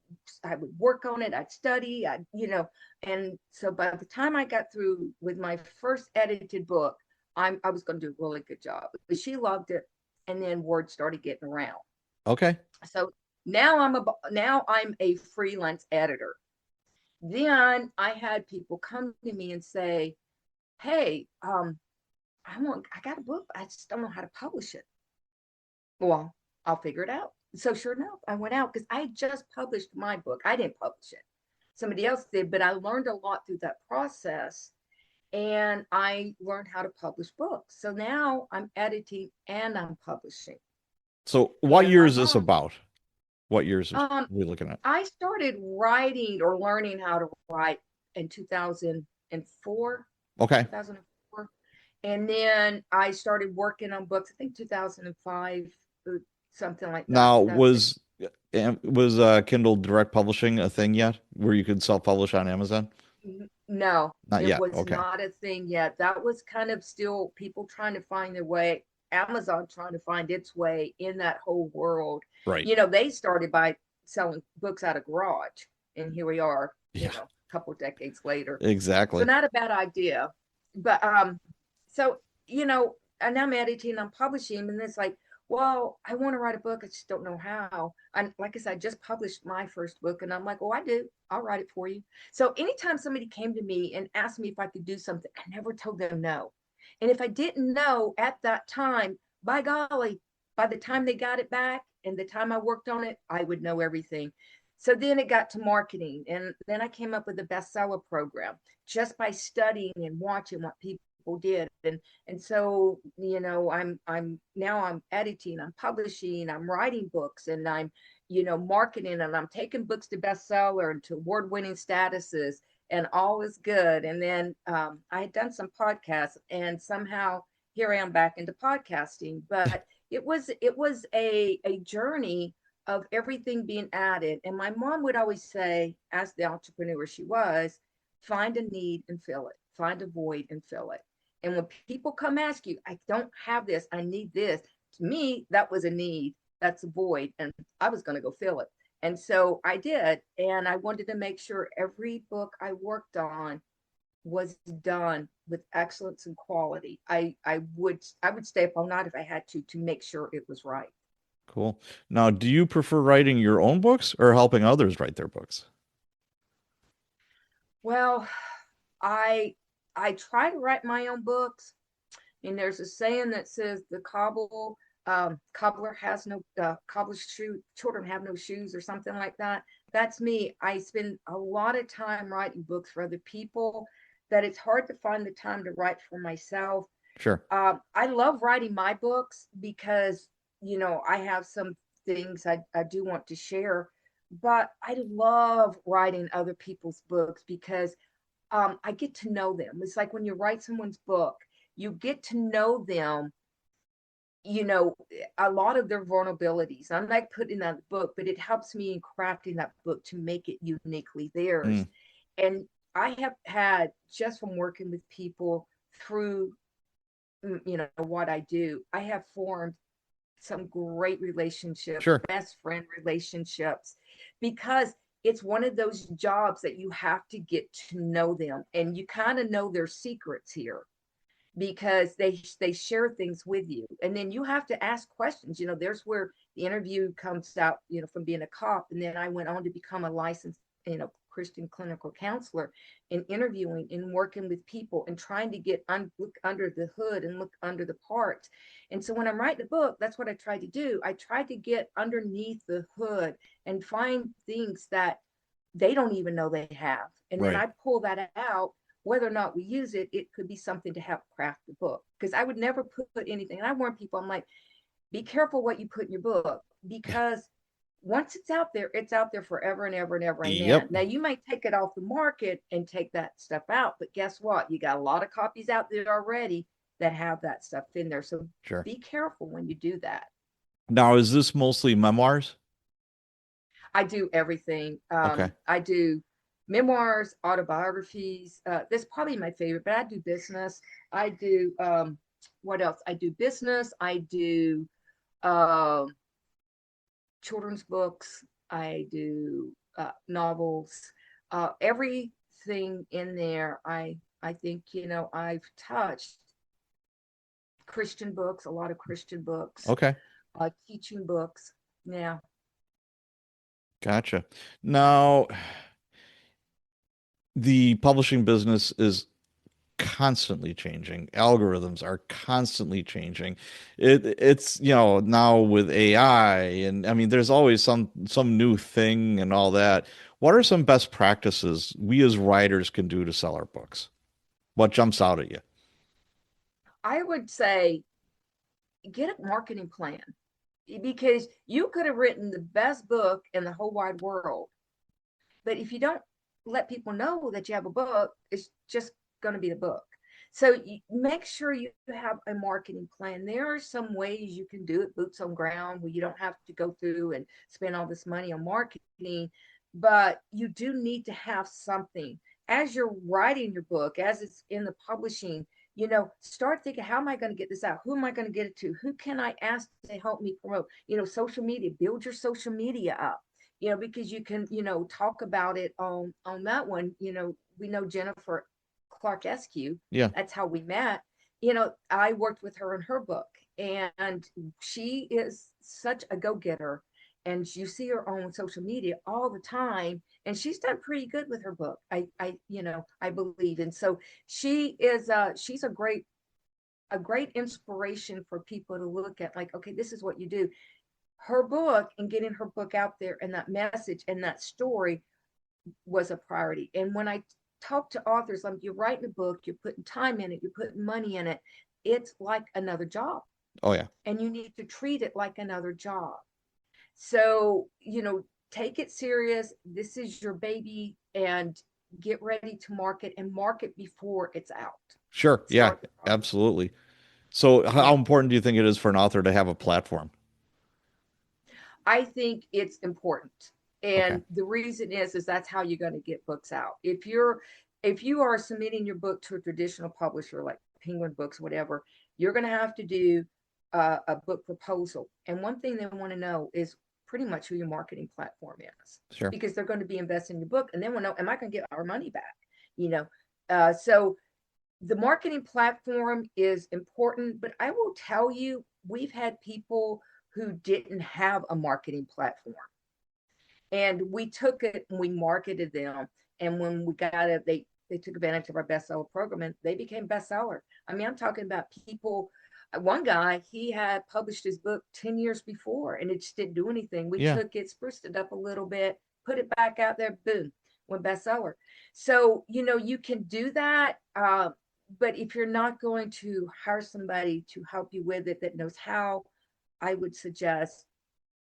would work on it. I'd study, and so by the time I got through with my first edited book, I was going to do a really good job. But she loved it, and then word started getting around. Okay. So now I'm a freelance editor. Then I had people come to me and say, "Hey, I got a book. I just don't know how to publish it." Well, I'll figure it out. So sure enough, I went out because I just published my book. I didn't publish it. Somebody else did, but I learned a lot through that process, and I learned how to publish books. So now I'm editing and I'm publishing. So what And year my is this mom, about? What years are um, we looking at? I started writing or learning how to write in 2004, Okay. 2004. And then I started working on books, I think 2005, or something like that. Now, 2006. was Kindle Direct Publishing a thing yet, where you could self-publish on Amazon? No, Not it yet. was Okay. not a thing yet. That was kind of still people trying to find their way, Amazon trying to find its way in that whole world. Right. They started by selling books out of garage, and here we are, Yeah. a couple of decades later. So Exactly. not a bad idea. But so and I'm editing, I'm publishing, and it's like, well, I want to write a book, I just don't know how. And like I said, I just published my first book, and I'm like, oh, I do. I'll write it for you. So anytime somebody came to me and asked me if I could do something, I never told them no. And if I didn't know at that time, by golly, by the time they got it back and the time I worked on it, I would know everything. So then it got to marketing, and then I came up with a bestseller program just by studying and watching what people did. And so, I'm now I'm editing, I'm publishing, I'm writing books, and I'm, marketing, and I'm taking books to bestseller and to award-winning statuses, and all is good. And then I had done some podcasts, and somehow here I am back into podcasting. But it was a journey of everything being added. And my mom would always say, as the entrepreneur she was, find a need and fill it, find a void and fill it. And when people come ask you, I don't have this, I need this, to me, that was a need, that's a void, and I was going to go fill it. And so I did. And I wanted to make sure every book I worked on was done with excellence and quality. I would stay up all night if I had to make sure it was right. Cool. Now, do you prefer writing your own books or helping others write their books? Well, I I try to write my own books, and there's a saying that says the cobbler has no cobbler's shoe children have no shoes, or something like that. That's me. I spend a lot of time writing books for other people, that it's hard to find the time to write for myself. Sure. I love writing my books because, I have some things I do want to share, but I love writing other people's books because I get to know them. It's like when you write someone's book, you get to know them, you know, a lot of their vulnerabilities. I'm like putting that in the book, but it helps me in crafting that book to make it uniquely Mm, theirs. And I have had, just from working with people through, what I do, I have formed some great relationships, sure. best friend relationships, because it's one of those jobs that you have to get to know them, and you kind of know their secrets here, because they share things with you, and then you have to ask questions. There's where the interview comes out, from being a cop, and then I went on to become a licensed, Christian clinical counselor, and interviewing and working with people and trying to look under the hood and look under the parts. And so when I'm writing a book, that's what I tried to do. I tried to get underneath the hood and find things that they don't even know they have, and then Right. I pull that out. Whether or not we use it, it could be something to help craft the book, because I would never put anything. And I warn people, I'm like, be careful what you put in your book, because once it's out there forever and ever and ever. Amen. Yep. Now you might take it off the market and take that stuff out, but guess what? You got a lot of copies out there already that have that stuff in there. So Sure. be careful when you do that. Now, is this mostly memoirs? I do everything. Okay. I do memoirs, autobiographies. That's probably my favorite, but I do business. I do, what else? I do business. I do uh, children's books. I do novels. Everything in there. I think, I've touched Christian books, a lot of Christian books, Okay. teaching books. Yeah. Gotcha. Now, the publishing business is constantly changing. Algorithms are constantly changing. It's, now with AI, and I mean there's always some new thing and all that. What are some best practices we as writers can do to sell our books? What jumps out at you? I would say get a marketing plan, because you could have written the best book in the whole wide world, but if you don't let people know that you have a book, it's just going to be a book. So you make sure you have a marketing plan. There are some ways you can do it boots on ground, where you don't have to go through and spend all this money on marketing, but you do need to have something as you're writing your book, as it's in the publishing. Start thinking, how am I going to get this out? Who am I going to get it to? Who can I ask to help me promote? Social media, build your social media up, because you can, talk about it on that one. We know Jennifer Clark SQ. Yeah, That's how we met. I worked with her in her book, and she is such a go-getter. And you see her on social media all the time, and she's done pretty good with her book. I believe. And so she's a great inspiration for people to look at, like, okay, this is what you do. her book and getting her book out there, and that message and that story was a priority. And when I talk to authors, like, you're writing a book, you're putting time in it, you're putting money in it. It's like another job, Oh yeah. and you need to treat it like another job. So, take it serious. This is your baby, and get ready to market, and market before it's out. Sure. Yeah, Start the process. absolutely. So how Yeah. important do you think it is for an author to have a platform? I think it's important. Okay. And the reason is that's how you're going to get books out. If you are submitting your book to a traditional publisher like Penguin Books, whatever, you're going to have to do a book proposal. And one thing they want to know is pretty much who your marketing platform is, Sure. because they're going to be investing in your book, and they want to know, am I going to get our money back? You know, so the marketing platform is important, but I will tell you, we've had people who didn't have a marketing platform, and we took it and we marketed them. And when we got it, they took advantage of our bestseller program, and they became bestseller. I mean, I'm talking about people. One guy, he had published his book 10 years before, and it just didn't do anything. We Yeah. took it, spruced it up a little bit, put it back out there, boom, went bestseller. So, you can do that. But if you're not going to hire somebody to help you with it that knows how, I would suggest,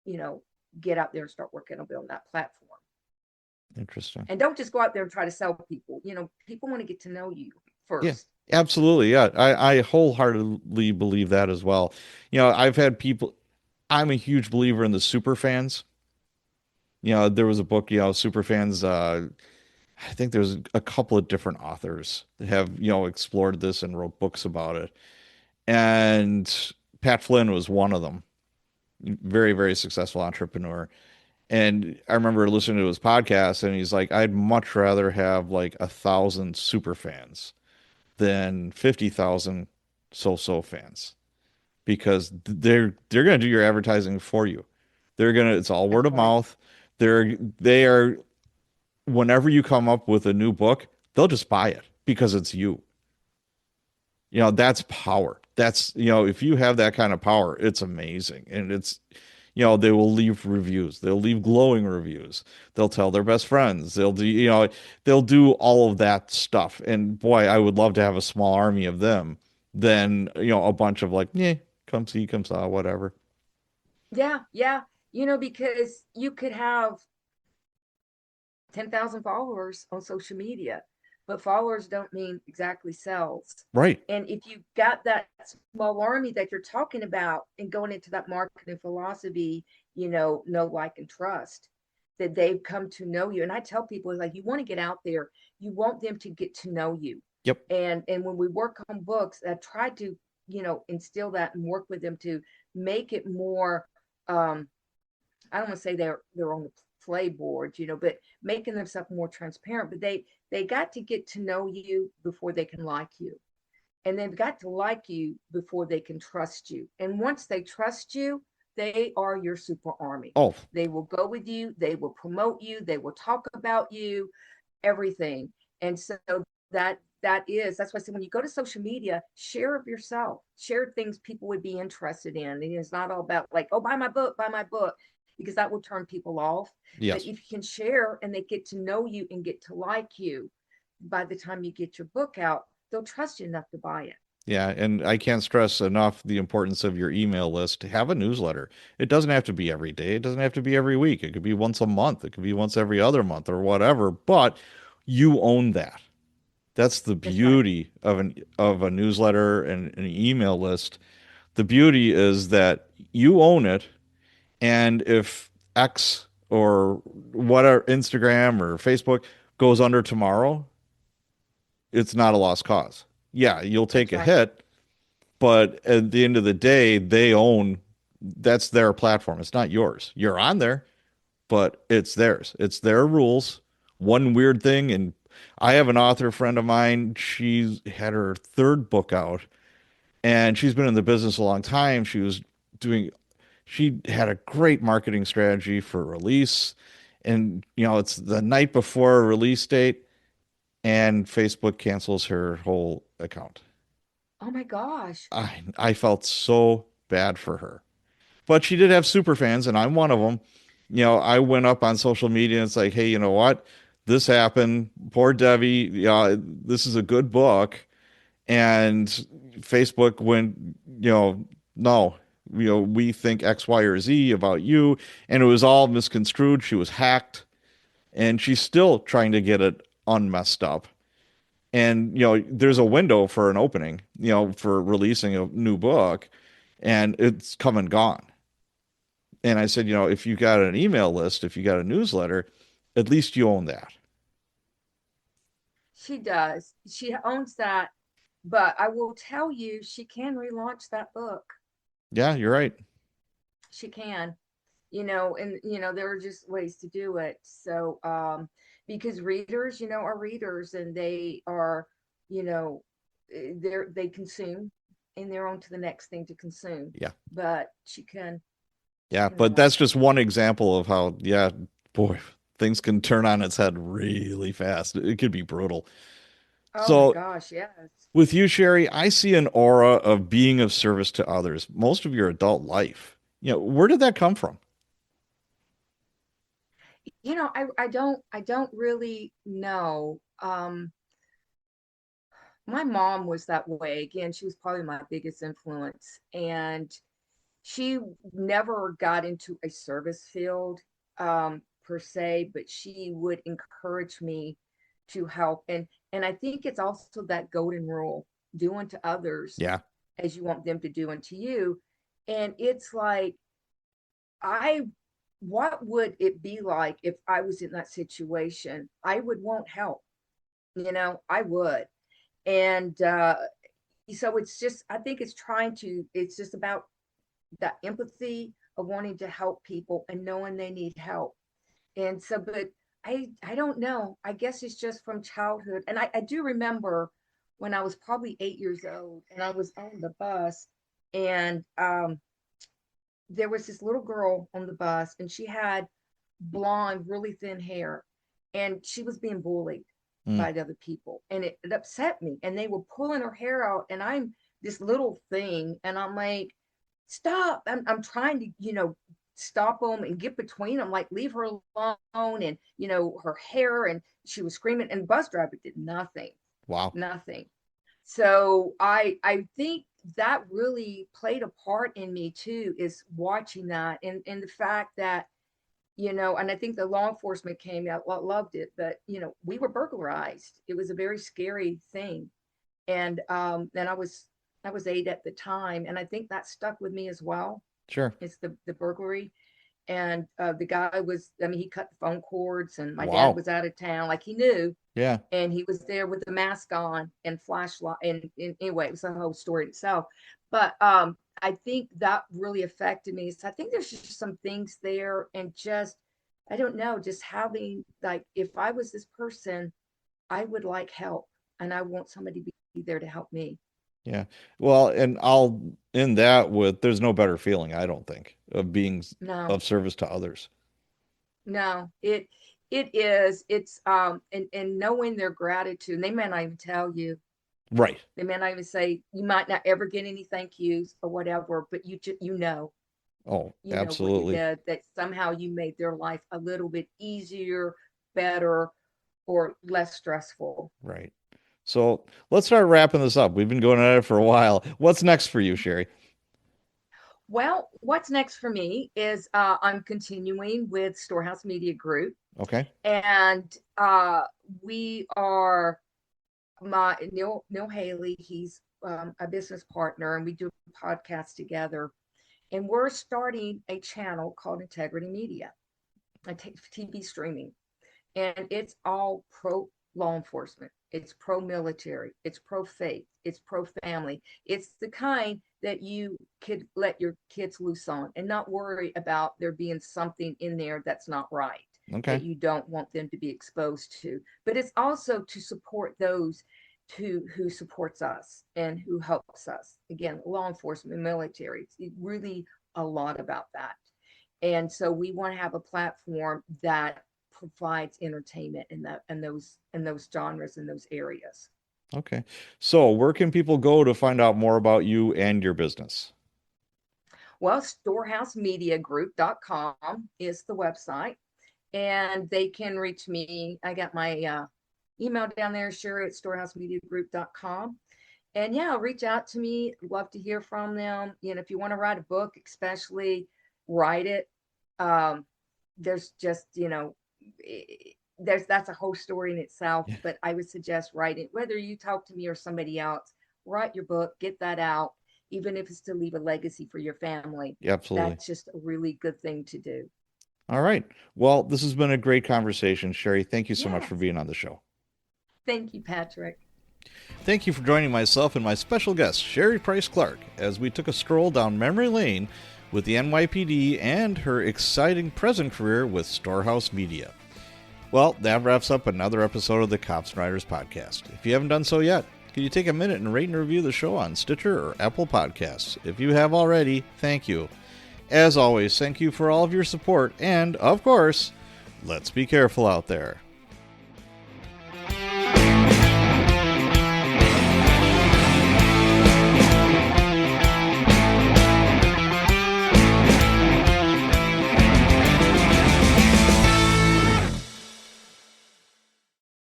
you know, get out there and start working on building that platform. Interesting. And don't just go out there and try to sell people. People want to get to know you Yeah, first. absolutely. Yeah, I wholeheartedly believe that as well. I've had people, I'm a huge believer in the super fans. There was a book, super fans, I think there's a couple of different authors that have, explored this and wrote books about it. And Pat Flynn was one of them. Very, very successful entrepreneur. And I remember listening to his podcast, and he's like, I'd much rather have like 1,000 super fans than 50,000 so-so fans, because they're going to do your advertising for you. It's all word That's of right. mouth. They are whenever you come up with a new book, they'll just buy it because it's you. That's power. If you have that kind of power, it's amazing. And they will leave reviews. They'll leave glowing reviews. They'll tell their best friends. They'll do all of that stuff. And boy, I would love to have a small army of them than, a bunch of like, yeah, come see, come saw, whatever. Yeah, yeah. Because you could have 10,000 followers on social media, but followers don't mean exactly sales. Right. And if you got that small army that you're talking about and going into that marketing philosophy, know, like, and trust, that they've come to know you. And I tell people, like, you want to get out there, you want them to get to know you. Yep. And when we work on books, I try to, instill that and work with them to make it more, I don't want to say they're on the playboard, but making themselves more transparent. But they got to get to know you before they can like you, and they've got to like you before they can trust you. And once they trust you, they are your super army. Oh, They will go with you. They will promote you. They will talk about you, everything. And so that's why I say, when you go to social media, share of yourself, share things people would be interested in. And it's not all about like, oh, buy my book, because that will turn people off. But if yes. you can share and they get to know you and get to like you, by the time you get your book out, they'll trust you enough to buy it. Yeah, and I can't stress enough the importance of your email list. To have a newsletter. It doesn't have to be every day. It doesn't have to be every week. It could be once a month. It could be once every other month or whatever, but you own that. That's the That's right. beauty of a newsletter and an email list. The beauty is that you own it, and if X or whatever, Instagram or Facebook, goes under tomorrow, it's not a lost cause. Yeah, you'll take That's a right. hit, but at the end of the day, that's their platform. It's not yours. You're on there, but it's theirs. It's their rules. One weird thing, and I have an author friend of mine. She's had her third book out, and she's been in the business a long time. Doing, she had a great marketing strategy for release, and it's the night before a release date, and Facebook cancels her whole account. Oh my gosh. I felt so bad for her. But she did have super fans, and I'm one of them. I went up on social media and it's like, hey, you know what? This happened. Poor Debbie. Yeah, this is a good book. And Facebook went, no, we think X, Y, or Z about you. And it was all misconstrued. She was hacked, and she's still trying to get it unmessed up. And, there's a window for an opening, for releasing a new book, and it's come and gone. And I said, if you got an email list, if you got a newsletter, at least you own that. She does. She owns that. But I will tell you, she can relaunch that book. Yeah, you're right. She can, and there are just ways to do it. So, because readers, are readers, and they are, you know, they consume, and they're on to the next thing to consume. Yeah. But she Yeah, can but that's relaunch just it. one example of how, yeah, boy, things can turn on its head really fast. It could be brutal. Oh my So, gosh, yes. with you, Sherrie, I see an aura of being of service to others most of your adult life. Where did that come from? I don't really know. My mom was that way. Again, she was probably my biggest influence, and she never got into a service field, per se, but she would encourage me to help. And I think it's also that golden rule: do unto others Yeah, as you want them to do unto you. And it's like, I what would it be like if I was in that situation? I would want help, I would. And so it's just, I think it's just about that empathy of wanting to help people and knowing they need help. And so, but I don't know. I guess it's just from childhood. And I do remember when I was probably 8 years old and I was on the bus, and there was this little girl on the bus, and she had blonde, really thin hair, and she was being bullied mm, by the other people, and it upset me. And they were pulling her hair out, and I'm this little thing, and I'm like, stop! I'm trying to, stop them and get between them, like, leave her alone. And her hair, and she was screaming, and the bus driver did nothing, wow. nothing. So I think that really played a part in me too, is watching that, and the fact that, and I think the law enforcement came out, loved it, but we were burglarized. It was a very scary thing. And then I was 8 at the time, and I think that stuck with me as well. Sure. It's the burglary. And the guy was, I mean, he cut the phone cords, and my dad Wow. was out of town, like, he knew. Yeah, And he was there with the mask on and flashlight, and anyway, it was a whole story itself. But I think that really affected me. So I think there's just some things there, and just, I don't know, just having, like, if I was this person, I would like help, and I want somebody to be there to help me. yeah. Well, and I'll end that with there's no better feeling, I don't think, of being No, of service to others. no, it is. It's and knowing their gratitude, and they may not even tell you. Right. They may not even say, you might not ever get any thank yous or whatever, but Oh, what you absolutely. did, that somehow you made their life a little bit easier, better, or less stressful. Right. So let's start wrapping this up. We've been going at it for a while. What's next for you, Sherrie? Well, what's next for me is, I'm continuing with Storehouse Media Group, Okay. and we are, my Neil Haley. He's a business partner, and we do a podcast together. And we're starting a channel called Integrity Media, a TV streaming, and it's all pro law enforcement. It's pro military. It's pro faith. It's pro family. It's the kind that you could let your kids loose on and not worry about there being something in there that's not right, that Okay. you don't want them to be exposed to. But it's also to support those who supports us and who helps us. Again, law enforcement, military. It's really a lot about that. And so we want to have a platform that provides entertainment in that, in those genres, in those areas. Okay. So where can people go to find out more about you and your business? Well, storehousemediagroup.com is the website, and they can reach me. I got my email down there, Sherrie at storehousemediagroup.com. And yeah, reach out to me. Love to hear from them. If you want to write a book, especially, write it. There's just, that's a whole story in itself, Yeah. but I would suggest writing, whether you talk to me or somebody else, write your book, get that out, even if it's to leave a legacy for your family. Yeah, absolutely. That's just a really good thing to do. All right. Well, this has been a great conversation, Sherrie. Thank you so much for Yes. being on the show. Thank you, Patrick. Thank you for joining myself and my special guest, Sherrie Price Clark, as we took a stroll down memory lane with the NYPD and her exciting present career with Storehouse Media. Well, that wraps up another episode of the Cops and Writers podcast. If you haven't done so yet, can you take a minute and rate and review the show on Stitcher or Apple Podcasts? If you have already, thank you. As always, thank you for all of your support, and, of course, let's be careful out there.